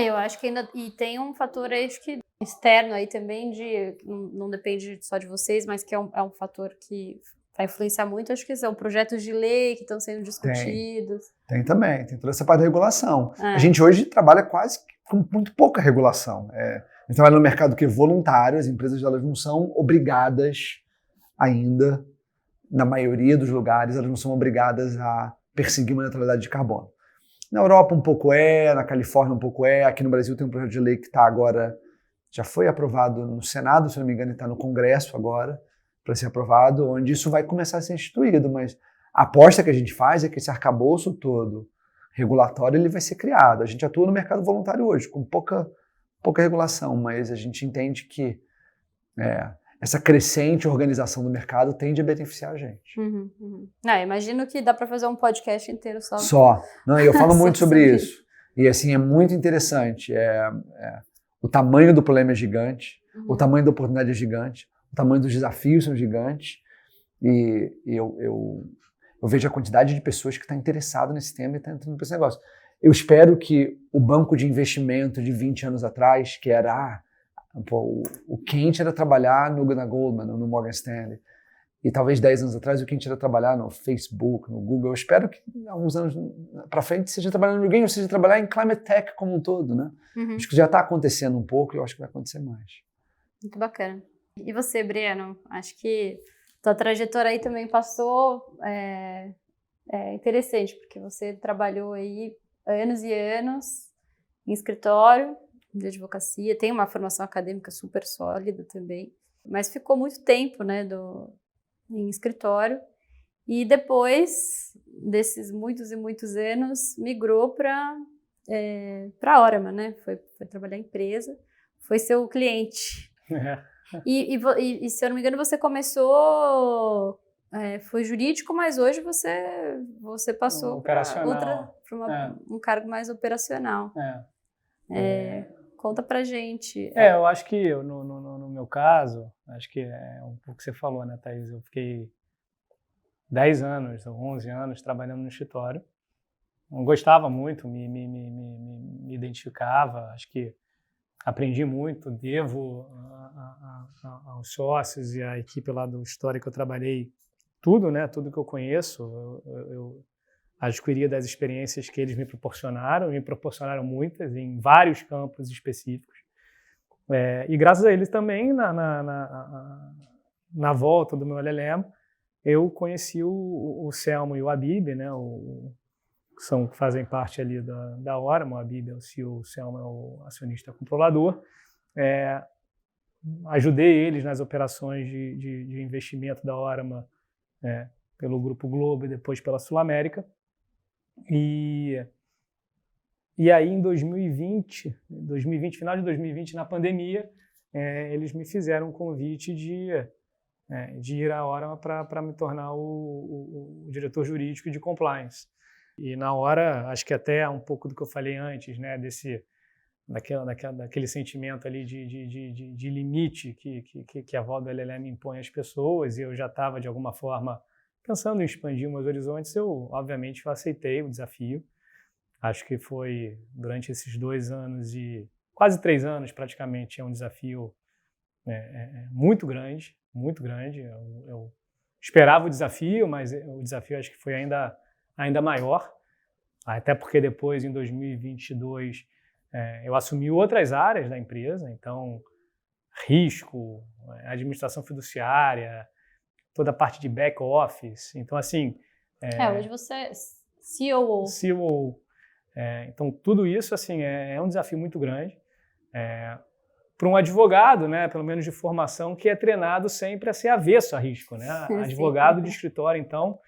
Eu acho que ainda e tem um fator aí que externo aí também não depende só de vocês, mas que é um fator que vai influenciar muito. Acho que são projetos de lei que estão sendo discutidos. Tem também, tem toda essa parte da regulação. A gente hoje trabalha quase com muito pouca regulação. A gente trabalha no mercado que é voluntário, as empresas elas não são obrigadas ainda, na maioria dos lugares, elas não são obrigadas a perseguir uma neutralidade de carbono. Na Europa um pouco na Califórnia um pouco aqui no Brasil tem um projeto de lei que está agora, já foi aprovado no Senado, se não me engano, e está no Congresso agora, para ser aprovado, onde isso vai começar a ser instituído, mas a aposta que a gente faz é que esse arcabouço todo regulatório ele vai ser criado. A gente atua no mercado voluntário hoje, com pouca regulação, mas a gente entende que essa crescente organização do mercado tende a beneficiar a gente. Não, imagino que dá para fazer um podcast inteiro só. Não, eu falo muito sobre isso. E assim, é muito interessante. O tamanho do problema é gigante, o tamanho da oportunidade é gigante, o tamanho dos desafios são gigantes. E eu vejo a quantidade de pessoas que está interessado nesse tema e está entrando nesse negócio. Eu espero que o banco de investimento de 20 anos atrás, que era o quente era trabalhar na Goldman, no Morgan Stanley, e talvez 10 anos atrás o quente era trabalhar no Facebook, no Google. Eu espero que alguns anos para frente seja trabalhar no Green, ou seja trabalhar em climate tech como um todo, né? Acho que já está acontecendo um pouco e eu acho que vai acontecer mais. Muito bacana. E você, Breno? Acho que tua trajetória aí também passou interessante, porque você trabalhou aí anos e anos em escritório de advocacia, tem uma formação acadêmica super sólida também, mas ficou muito tempo, né, em escritório, e depois desses muitos e muitos anos migrou para a Oraman, né? Foi trabalhar em empresa, foi seu cliente. E se eu não me engano, você começou, foi jurídico, mas hoje você passou para um cargo mais operacional. Conta pra gente. Eu acho que no meu caso, acho que é um pouco o que você falou, né, Thaís? Eu fiquei 10 anos ou 11 anos trabalhando no escritório. Eu gostava muito, me identificava, acho que aprendi muito, devo aos sócios e à equipe lá do escritório que eu trabalhei tudo, né, tudo que eu conheço. Eu adquiria das experiências que eles me proporcionaram muitas em vários campos específicos. E graças a eles também, na volta do meu LLM, eu conheci o Selmo e o Habib, né, que fazem parte ali da Oraman. O Habib é o CEO, o Selmo é o acionista controlador. Ajudei eles nas operações de investimento da Oraman pelo Grupo Globo e depois pela Sul América. E aí, em 2020, final de 2020, na pandemia, eles me fizeram um convite de ir à Oraman para me tornar o diretor jurídico de compliance. E na hora, acho que até um pouco do que eu falei antes, né, daquele sentimento ali de limite que a volta do LLM impõe às pessoas, e eu já estava, de alguma forma, pensando em expandir meus horizontes, eu, obviamente, aceitei o desafio. Acho que foi, durante esses 2 anos e quase 3 anos, praticamente, um desafio muito grande, muito grande. Eu esperava o desafio, mas o desafio acho que foi ainda maior, até porque depois, em 2022, eu assumi outras áreas da empresa, então, risco, administração fiduciária, toda a parte de back office. Então, assim... hoje você é COO. COO. Então, tudo isso, assim, é um desafio muito grande para um advogado, né, pelo menos de formação, que é treinado sempre a ser avesso a risco, né? Advogado de escritório, então,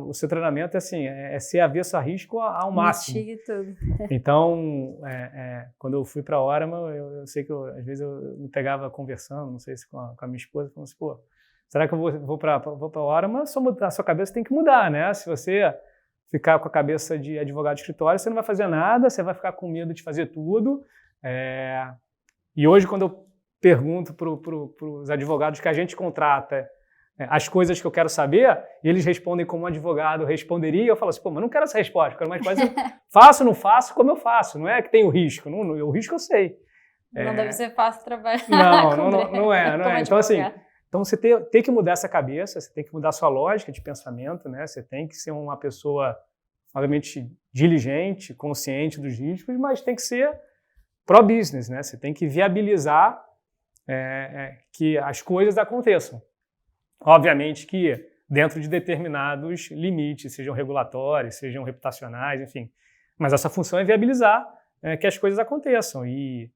o seu treinamento é ser avesso a risco ao máximo. Tudo. Então, quando eu fui para a Oraman, eu sei que às vezes eu me pegava conversando, não sei se com a minha esposa, falando assim, pô, será que eu vou para a Oraman? A sua cabeça tem que mudar, né? Se você ficar com a cabeça de advogado de escritório, você não vai fazer nada, você vai ficar com medo de fazer tudo. E hoje, quando eu pergunto para os advogados que a gente contrata as coisas que eu quero saber, e eles respondem como um advogado responderia, eu falo assim, pô, mas não quero essa resposta, eu quero mais resposta. Faço ou não faço, como eu faço, não é que tem o risco, o risco eu sei. Não deve ser fácil trabalhar. Não é. Então, assim, você tem que mudar essa cabeça, você tem que mudar a sua lógica de pensamento, né? Você tem que ser uma pessoa, obviamente, diligente, consciente dos riscos, mas tem que ser pró-business, né? Você tem que viabilizar que as coisas aconteçam. Obviamente que dentro de determinados limites, sejam regulatórios, sejam reputacionais, enfim. Mas essa função é viabilizar que as coisas aconteçam. E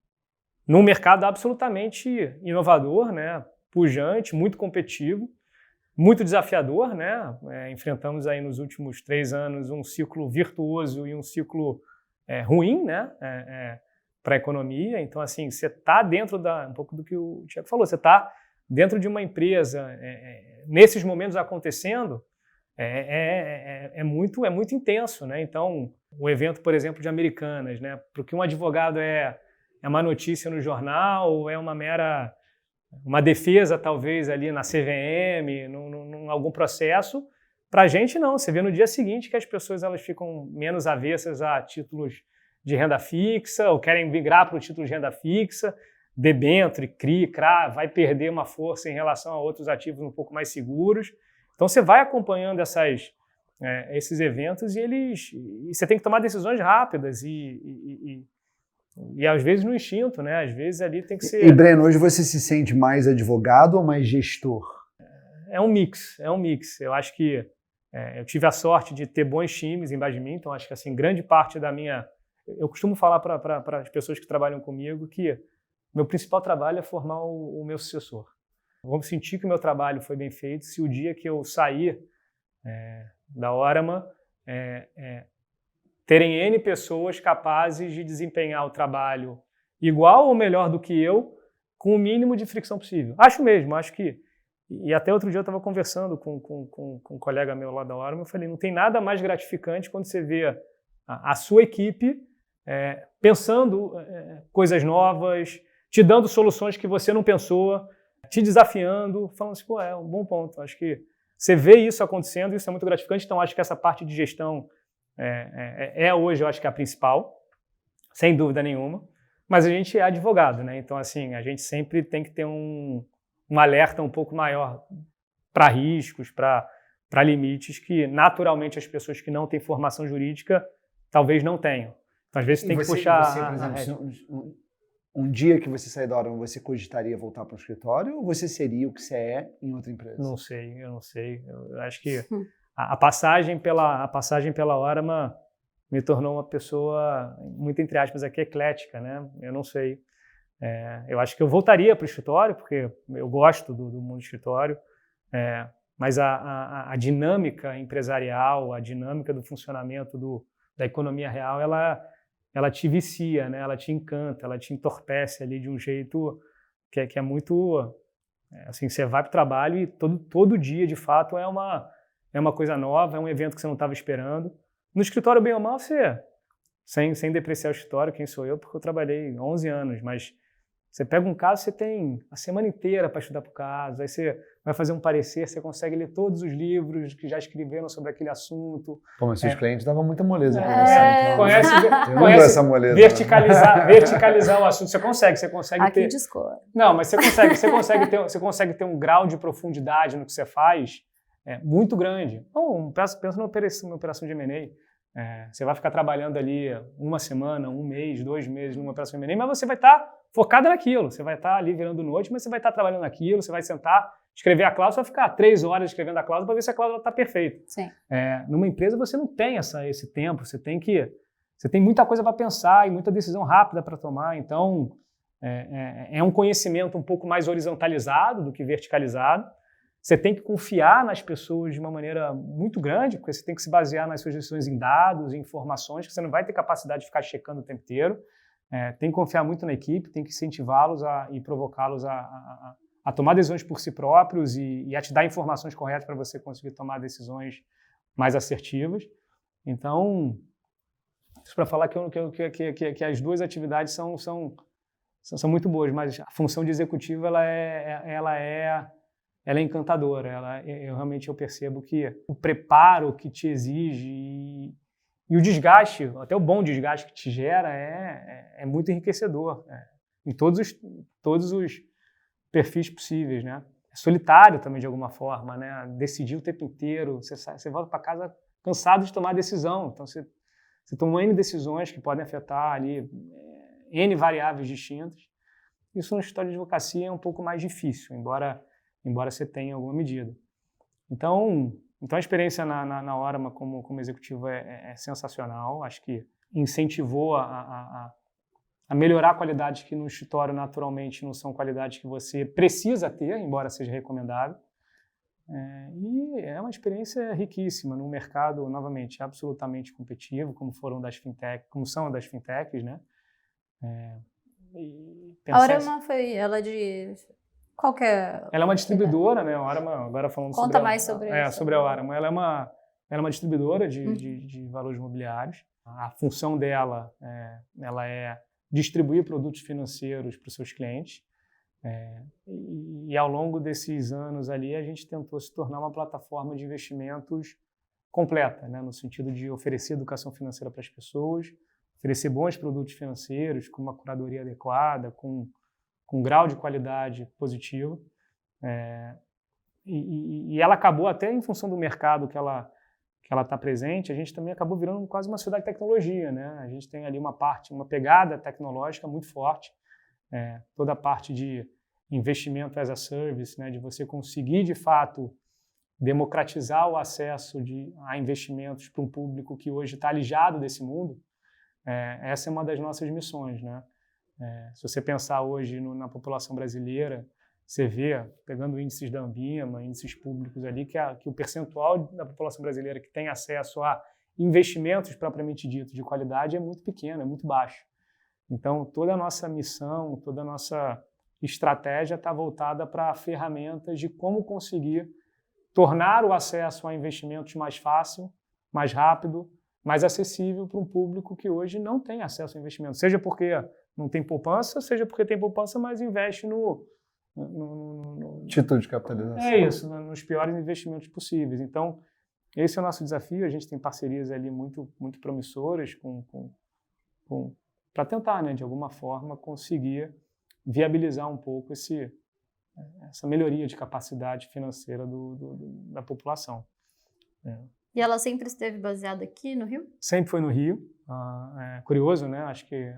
num mercado absolutamente inovador, né? Pujante, muito competitivo, muito desafiador, né? Enfrentamos aí nos últimos 3 anos um ciclo virtuoso e um ciclo ruim, né? Para a economia. Então, assim, você está dentro um pouco do que o Thiago falou, você está dentro de uma empresa, nesses momentos acontecendo, é muito intenso, né? Então, o evento, por exemplo, de Americanas, né? Porque um advogado é uma notícia no jornal, ou é uma defesa, talvez, ali na CVM, num algum processo. Para a gente, não. Você vê no dia seguinte que as pessoas elas ficam menos avessas a títulos de renda fixa, ou querem migrar para o título de renda fixa, debênture, CRI, CRA, vai perder uma força em relação a outros ativos um pouco mais seguros. Então, você vai acompanhando esses eventos e você tem que tomar decisões rápidas e às vezes no instinto, né? Às vezes ali tem que ser... E, Breno, hoje você se sente mais advogado ou mais gestor? É um mix. Eu acho que eu tive a sorte de ter bons times embaixo de mim, então acho que assim, grande parte da minha... Eu costumo falar para as pessoas que trabalham comigo que meu principal trabalho é formar o meu sucessor. Eu vou sentir que o meu trabalho foi bem feito se o dia que eu sair da Orama terem N pessoas capazes de desempenhar o trabalho igual ou melhor do que eu, com o mínimo de fricção possível. Acho que... E até outro dia eu estava conversando com um colega meu lá da Orama, eu falei, não tem nada mais gratificante quando você vê a sua equipe pensando coisas novas, te dando soluções que você não pensou, te desafiando, falando assim, pô, é um bom ponto. Acho que você vê isso acontecendo, isso é muito gratificante, então acho que essa parte de gestão hoje, eu acho que é a principal, sem dúvida nenhuma, mas a gente é advogado, né? Então, assim, a gente sempre tem que ter um alerta um pouco maior para riscos, para limites que, naturalmente, as pessoas que não têm formação jurídica talvez não tenham. Então, às vezes, tem que puxar... Você, por exemplo, um dia que você sair da Orama, você cogitaria voltar para o escritório ou você seria o que você é em outra empresa? Não sei, eu não sei. Eu acho que a passagem pela Orama me tornou uma pessoa, muito entre aspas aqui, eclética, né? Eu não sei. Eu acho que eu voltaria para o escritório, porque eu gosto do mundo do escritório, mas a dinâmica empresarial, a dinâmica do funcionamento da economia real, ela te vicia, né? Ela te encanta, ela te entorpece ali de um jeito que é muito... assim, você vai para o trabalho e todo dia, de fato, é uma coisa nova, é um evento que você não estava esperando. No escritório, bem ou mal, sem depreciar o escritório, quem sou eu, porque eu trabalhei 11 anos, mas você pega um caso, você tem a semana inteira para estudar para o caso, aí você vai fazer um parecer, você consegue ler todos os livros que já escreveram sobre aquele assunto. Pô, mas seus clientes davam muita moleza para você. Então, eu não dou essa moleza. Verticalizar o assunto, você consegue aqui ter... discorda. Não, mas você consegue ter um grau de profundidade no que você faz muito grande. Então, pensa numa operação de M&A. Você vai ficar trabalhando ali uma semana, um mês, 2 meses numa operação de M&A, mas você vai estar focado naquilo. Você vai estar ali virando noite, mas você vai estar trabalhando naquilo, você vai sentar, escrever a cláusula, vai ficar 3 horas escrevendo a cláusula para ver se a cláusula está perfeita. Sim. Numa empresa você não tem esse tempo, você tem muita coisa para pensar e muita decisão rápida para tomar, então é um conhecimento um pouco mais horizontalizado do que verticalizado. Você tem que confiar nas pessoas de uma maneira muito grande, porque você tem que se basear nas suas decisões em dados, em informações, que você não vai ter capacidade de ficar checando o tempo inteiro. Tem que confiar muito na equipe, tem que incentivá-los e provocá-los a tomar decisões por si próprios e a te dar informações corretas para você conseguir tomar decisões mais assertivas. Então, isso para falar que as duas atividades são muito boas, mas a função de executivo ela é encantadora. Eu percebo que o preparo que te exige e o desgaste, até o bom desgaste que te gera é muito enriquecedor, em todos os perfis possíveis, né? É solitário também de alguma forma, né? Decidir o tempo inteiro, você volta para casa cansado de tomar decisão, então você toma N decisões que podem afetar ali N variáveis distintas. Isso na história de advocacia é um pouco mais difícil, embora você tenha alguma medida. Então a experiência na Orama como executivo é sensacional. Acho que incentivou a melhorar qualidades que no escritório naturalmente não são qualidades que você precisa ter, embora seja recomendável. E é uma experiência riquíssima num mercado, novamente, absolutamente competitivo, como são das fintechs, né? A Orama foi ela Qual que é? Ela é uma distribuidora, né? A Orama, agora falando Conta mais sobre isso. sobre a Orama. Ela é uma distribuidora de valores imobiliários. A função dela ela é distribuir produtos financeiros para os seus clientes. E ao longo desses anos ali, a gente tentou se tornar uma plataforma de investimentos completa, né? No sentido de oferecer educação financeira para as pessoas, oferecer bons produtos financeiros com uma curadoria adequada, com grau de qualidade positivo. E ela acabou, até em função do mercado que ela está presente, a gente também acabou virando quase uma cidade de tecnologia, né? A gente tem ali uma pegada tecnológica muito forte, toda a parte de investimento as a service, né? De você conseguir, de fato, democratizar o acesso a investimentos para um público que hoje está alijado desse mundo. Essa é uma das nossas missões, né? Se você pensar hoje na população brasileira, você vê, pegando índices da Ambima, índices públicos ali, que o percentual da população brasileira que tem acesso a investimentos propriamente ditos de qualidade é muito pequeno, é muito baixo. Então, toda a nossa missão, toda a nossa estratégia está voltada para ferramentas de como conseguir tornar o acesso a investimentos mais fácil, mais rápido, mais acessível para um público que hoje não tem acesso a investimentos, seja porque não tem poupança, seja porque tem poupança, mas investe no título de capitalização. É isso, nos piores investimentos possíveis. Então, esse é o nosso desafio. A gente tem parcerias ali muito, muito promissoras para tentar, né, de alguma forma, conseguir viabilizar um pouco essa melhoria de capacidade financeira da população. E ela sempre esteve baseada aqui no Rio? Sempre foi no Rio. Curioso, né? Acho que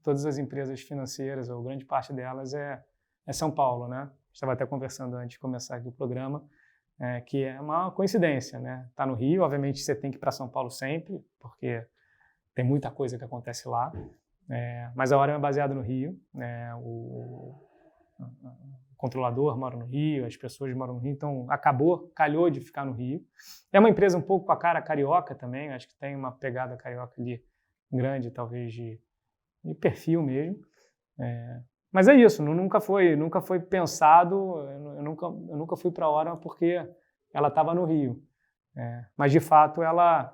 todas as empresas financeiras, ou grande parte delas, é São Paulo, né? Estava até conversando antes de começar aqui o programa, que é uma coincidência, né? Tá no Rio, obviamente você tem que ir para São Paulo sempre, porque tem muita coisa que acontece lá. Mas a Orama é baseada no Rio, né? O controlador mora no Rio, as pessoas moram no Rio, então calhou de ficar no Rio. É uma empresa um pouco com a cara carioca também, acho que tem uma pegada carioca ali grande, talvez de perfil mesmo. Mas é isso, nunca foi pensado, eu nunca fui para a Orama porque ela estava no Rio. Mas, de fato, ela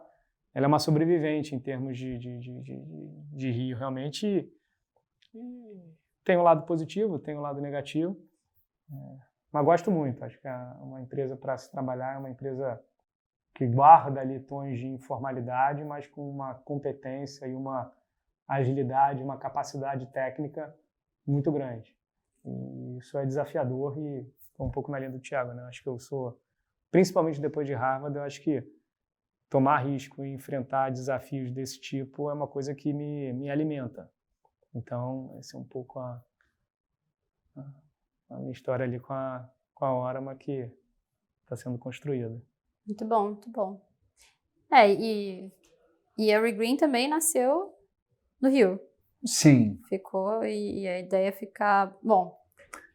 é uma sobrevivente em termos de Rio, realmente. Tem um lado positivo, tem um lado negativo, mas gosto muito. Acho que é uma empresa para se trabalhar, é uma empresa que guarda ali tons de informalidade, mas com uma competência e uma agilidade, uma capacidade técnica muito grande. E isso é desafiador e estou um pouco na linha do Thiago, né? Acho que eu sou, principalmente depois de Harvard, eu acho que tomar risco e enfrentar desafios desse tipo é uma coisa que me alimenta. Então, essa é um pouco a minha história ali com a Orama que está sendo construída. Muito bom, muito bom. E a Regreen também nasceu no Rio. Sim. Ficou, e a ideia é ficar,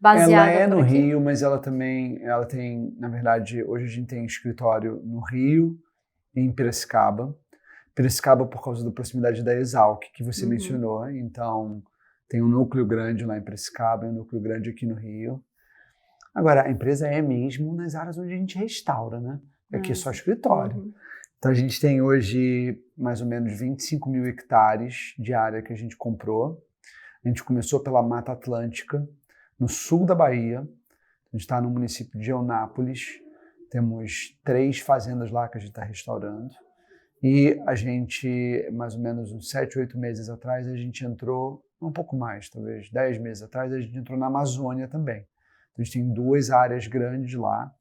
baseada ela é no aqui. Rio, mas ela tem, na verdade, hoje a gente tem escritório no Rio e em Piracicaba. Piracicaba por causa da proximidade da Exalc, que você mencionou. Então, tem um núcleo grande lá em Piracicaba e um núcleo grande aqui no Rio. Agora, a empresa é mesmo nas áreas onde a gente restaura, né? Aqui é só escritório. Então, a gente tem hoje mais ou menos 25 mil hectares de área que a gente comprou. A gente começou pela Mata Atlântica, no sul da Bahia. A gente está no município de Eunápolis. Temos 3 fazendas lá que a gente está restaurando. E a gente, mais ou menos uns 7, 8 meses atrás, a gente entrou, um pouco mais, talvez 10 meses atrás, a gente entrou na Amazônia também. Então, a gente tem 2 áreas grandes lá.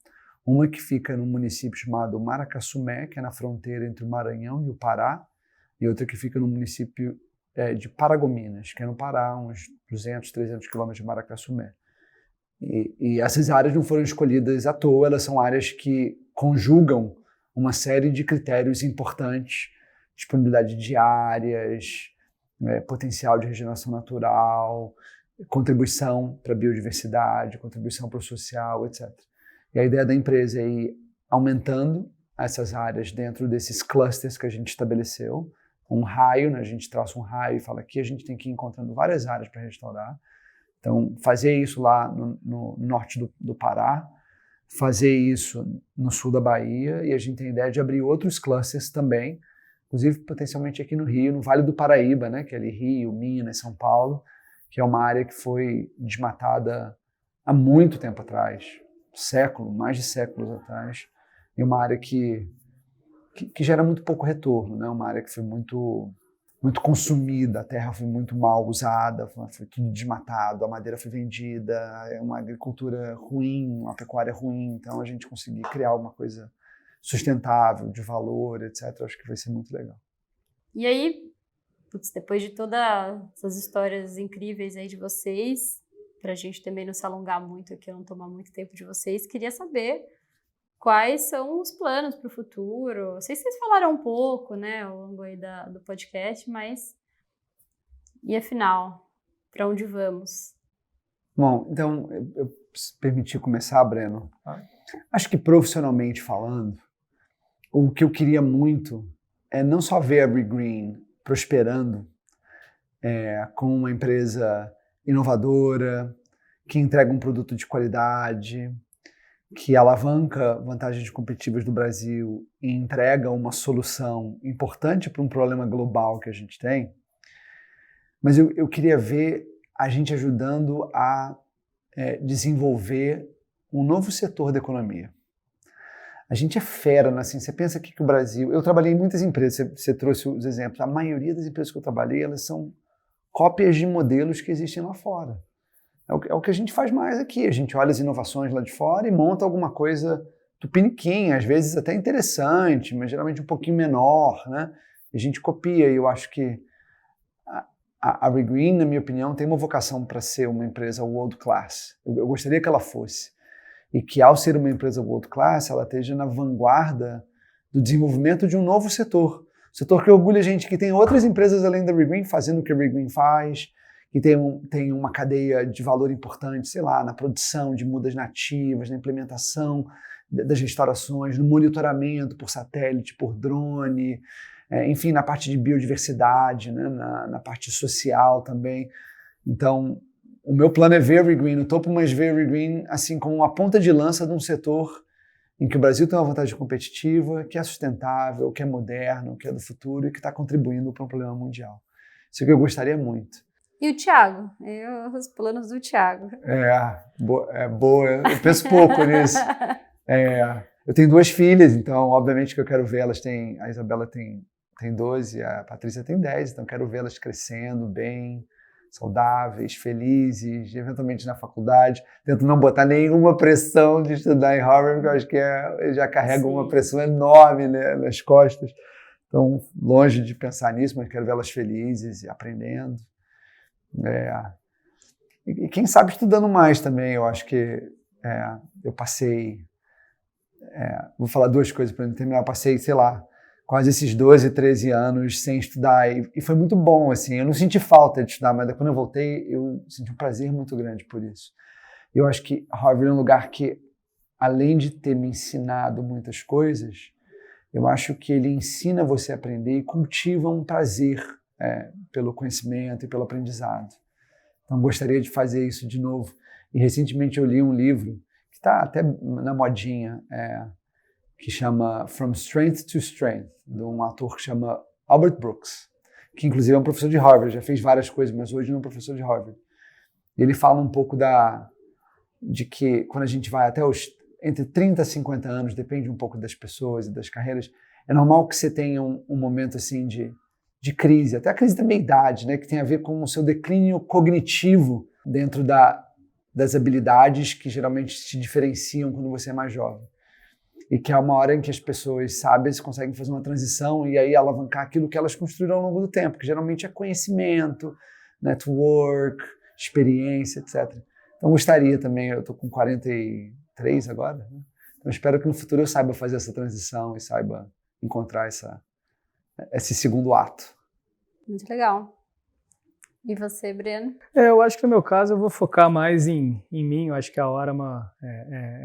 Uma que fica num município chamado Maracaçumé, que é na fronteira entre o Maranhão e o Pará, e outra que fica no município de Paragominas, que é no Pará, uns 200, 300 quilômetros de Maracaçumé. E essas áreas não foram escolhidas à toa, elas são áreas que conjugam uma série de critérios importantes, disponibilidade de áreas, potencial de regeneração natural, contribuição para a biodiversidade, contribuição para o social, etc. E a ideia da empresa é ir aumentando essas áreas dentro desses clusters que a gente estabeleceu, um raio, né? A gente traça um raio e fala que a gente tem que ir encontrando várias áreas para restaurar. Então, fazer isso lá no norte do Pará, fazer isso no sul da Bahia, e a gente tem a ideia de abrir outros clusters também, inclusive potencialmente aqui no Rio, no Vale do Paraíba, né, que é ali Rio, Minas, São Paulo, que é uma área que foi desmatada há muito tempo atrás, mais de séculos atrás, e uma área que gera muito pouco retorno, né, uma área que foi muito consumida, a terra foi muito mal usada, foi tudo desmatado, a madeira foi vendida, é uma agricultura ruim, uma pecuária ruim, então a gente conseguir criar uma coisa sustentável, de valor, etc., acho que vai ser muito legal. E aí, depois de todas essas histórias incríveis aí de vocês, para a gente também não se alongar muito aqui, não tomar muito tempo de vocês, queria saber quais são os planos para o futuro. Sei que vocês falaram um pouco, né, ao longo aí do podcast, mas e afinal, para onde vamos? Bom, então, eu permiti começar, Breno. Acho que profissionalmente falando, o que eu queria muito é não só ver a Regreen prosperando com uma empresa inovadora, que entrega um produto de qualidade, que alavanca vantagens competitivas do Brasil e entrega uma solução importante para um problema global que a gente tem, mas eu queria ver a gente ajudando a desenvolver um novo setor da economia. A gente é fera, né? Assim, você pensa que o Brasil... Eu trabalhei em muitas empresas, você trouxe os exemplos. A maioria das empresas que eu trabalhei, elas são cópias de modelos que existem lá fora. É o que a gente faz mais aqui. A gente olha as inovações lá de fora e monta alguma coisa tupiniquim, às vezes até interessante, mas geralmente um pouquinho menor, né? A gente copia, e eu acho que a Regreen, na minha opinião, tem uma vocação para ser uma empresa world class. Eu gostaria que ela fosse. E que, ao ser uma empresa world class, ela esteja na vanguarda do desenvolvimento de um novo setor. Setor que orgulha a gente, que tem outras empresas além da Regreen fazendo o que a Regreen faz, que tem uma cadeia de valor importante, sei lá, na produção de mudas nativas, na implementação das restaurações, no monitoramento por satélite, por drone, enfim, na parte de biodiversidade, né, na parte social também. Então, o meu plano é ver a Regreen no topo, mas ver a Regreen assim como uma ponta de lança de um setor em que o Brasil tem uma vantagem competitiva, que é sustentável, que é moderno, que é do futuro e que está contribuindo para um problema mundial. Isso é o que eu gostaria muito. E o Thiago? Os planos do Thiago. Boa. Eu penso pouco nisso. Eu tenho 2 filhas, então obviamente que eu quero vê-las. A Isabela tem 12, a Patrícia tem 10, então eu quero vê-las crescendo bem, saudáveis, felizes, eventualmente na faculdade. Tento não botar nenhuma pressão de estudar em Harvard, porque eu acho que já carrega uma pressão enorme, né, nas costas. Então, longe de pensar nisso, mas quero vê-las felizes e aprendendo. E quem sabe estudando mais também. Eu acho que eu passei... vou falar 2 coisas para terminar. Eu passei, sei lá, quase esses 12, 13 anos sem estudar, e foi muito bom, assim. Eu não senti falta de estudar, mas quando eu voltei, eu senti um prazer muito grande por isso. Eu acho que Harvard é um lugar que, além de ter me ensinado muitas coisas, eu acho que ele ensina você a aprender e cultiva um prazer pelo conhecimento e pelo aprendizado. Então, gostaria de fazer isso de novo. E recentemente eu li um livro que está até na modinha, que chama From Strength to Strength, de um autor que chama Albert Brooks, que inclusive é um professor de Harvard, já fez várias coisas, mas hoje não é um professor de Harvard. E ele fala um pouco de que quando a gente vai até entre 30 e 50 anos, depende um pouco das pessoas e das carreiras, é normal que você tenha um momento assim de crise, até a crise da meia-idade, né, que tem a ver com o seu declínio cognitivo dentro das habilidades que geralmente te diferenciam quando você é mais jovem. E que é uma hora em que as pessoas sábias conseguem fazer uma transição e aí alavancar aquilo que elas construíram ao longo do tempo, que geralmente é conhecimento, network, experiência, etc. Então gostaria também, eu estou com 43 agora, né? Então espero que no futuro eu saiba fazer essa transição e saiba encontrar esse segundo ato. Muito legal. E você, Breno? Eu acho que no meu caso eu vou focar mais em mim. Eu acho que a Orama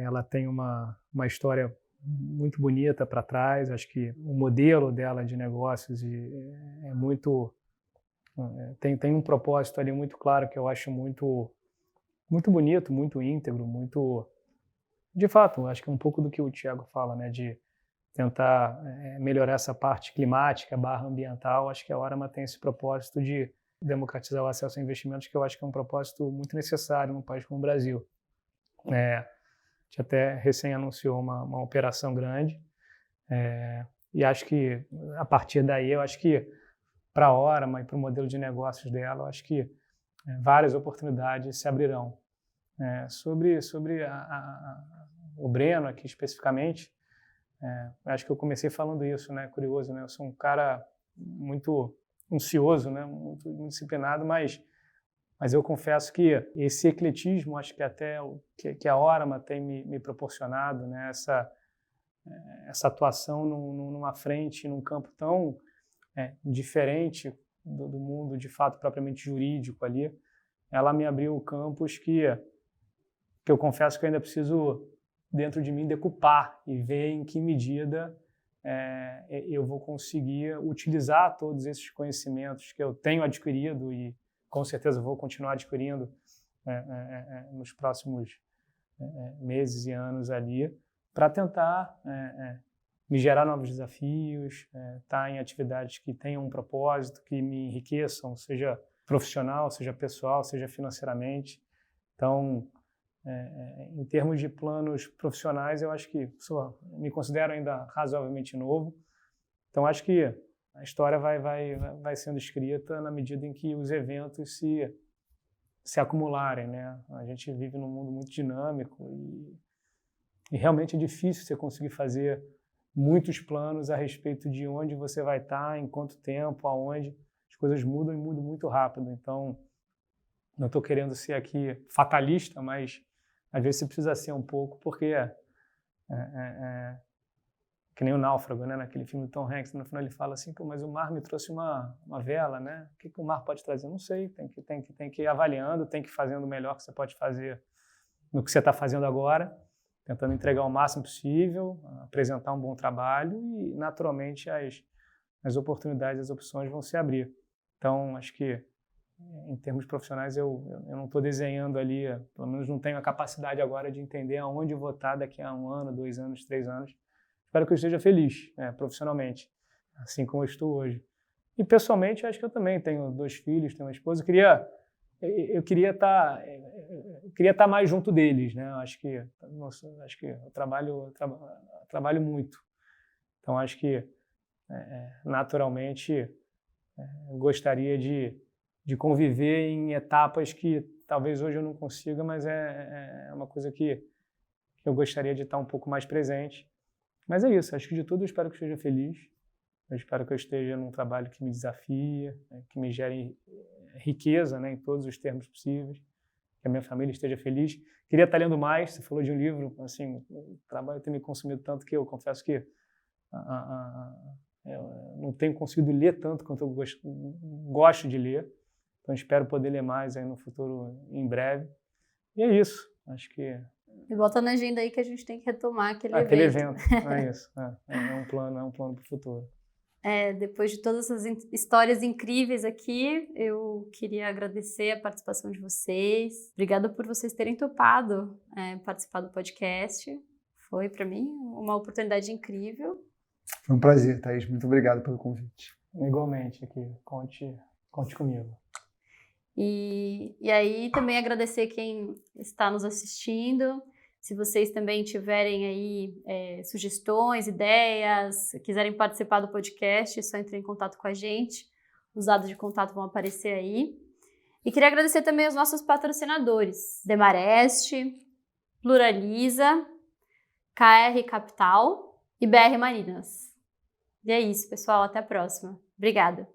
ela tem uma história muito bonita para trás. Eu acho que o modelo dela de negócios é muito... tem um propósito ali muito claro que eu acho muito muito bonito, muito íntegro, muito... De fato, acho que é um pouco do que o Thiago fala, né, de tentar melhorar essa parte climática, /ambiental. Acho que a Orama tem esse propósito de democratizar o acesso a investimentos, que eu acho que é um propósito muito necessário num país como o Brasil. A gente até recém anunciou uma operação grande, e acho que, a partir daí, eu acho que para a Orama e para o modelo de negócios dela, eu acho que várias oportunidades se abrirão. Sobre o Breno aqui especificamente, acho que eu comecei falando isso, né? Curioso, né? Eu sou um cara muito ansioso, né? Muito disciplinado, mas eu confesso que esse ecletismo, acho que até que a Orama tem me proporcionado, né? Essa atuação numa frente, num campo tão diferente do mundo, de fato, propriamente jurídico ali, ela me abriu campos que eu confesso que eu ainda preciso, dentro de mim, decupar e ver em que medida eu vou conseguir utilizar todos esses conhecimentos que eu tenho adquirido e com certeza vou continuar adquirindo nos próximos meses e anos ali, para tentar me gerar novos desafios, estar em atividades que tenham um propósito, que me enriqueçam, seja profissional, seja pessoal, seja financeiramente. Então, em termos de planos profissionais, eu acho que me considero ainda razoavelmente novo. Então, acho que a história vai sendo escrita na medida em que os eventos se acumularem, né? A gente vive num mundo muito dinâmico e realmente é difícil você conseguir fazer muitos planos a respeito de onde você vai estar, em quanto tempo, aonde. As coisas mudam e mudam muito rápido. Então, não estou querendo ser aqui fatalista, mas às vezes você precisa ser um pouco, porque que nem o Náufrago, né? Naquele filme do Tom Hanks, no final ele fala assim, pô, mas o mar me trouxe uma vela, né? O que o mar pode trazer? Não sei, tem que ir avaliando, tem que ir fazendo o melhor que você pode fazer no que você está fazendo agora, tentando entregar o máximo possível, apresentar um bom trabalho e, naturalmente, as oportunidades, as opções vão se abrir. Então, acho que, em termos profissionais, eu não estou desenhando ali, pelo menos não tenho a capacidade agora de entender aonde eu vou estar daqui a 1 ano, 2 anos, 3 anos. Espero que eu esteja feliz, profissionalmente, assim como eu estou hoje. E, pessoalmente, acho que eu também tenho 2 filhos, tenho uma esposa. Eu queria estar mais junto deles, né? Acho que eu trabalho muito. Então, acho que, naturalmente, gostaria de conviver em etapas que talvez hoje eu não consiga, mas é uma coisa que eu gostaria de estar um pouco mais presente. Mas é isso, acho que de tudo eu espero que eu esteja feliz. Eu espero que eu esteja num trabalho que me desafia, que me gere riqueza, né, em todos os termos possíveis, que a minha família esteja feliz. Queria estar lendo mais, você falou de um livro, assim, o trabalho tem me consumido tanto que eu confesso que eu não tenho conseguido ler tanto quanto eu gosto de ler. Então espero poder ler mais aí no futuro, em breve. E é isso, acho que... E bota na agenda aí que a gente tem que retomar aquele evento. É isso, é um plano para o futuro. Depois de todas essas histórias incríveis aqui, eu queria agradecer a participação de vocês. Obrigada por vocês terem topado participar do podcast. Foi, para mim, uma oportunidade incrível. Foi um prazer, Thaís. Muito obrigado pelo convite. Igualmente, aqui. Conte comigo. E aí, também agradecer quem está nos assistindo. Se vocês também tiverem aí sugestões, ideias, quiserem participar do podcast, é só entrar em contato com a gente. Os dados de contato vão aparecer aí. E queria agradecer também aos nossos patrocinadores, Demarest, Pluraliza, KR Capital e BR Marinas. E é isso, pessoal. Até a próxima. Obrigada.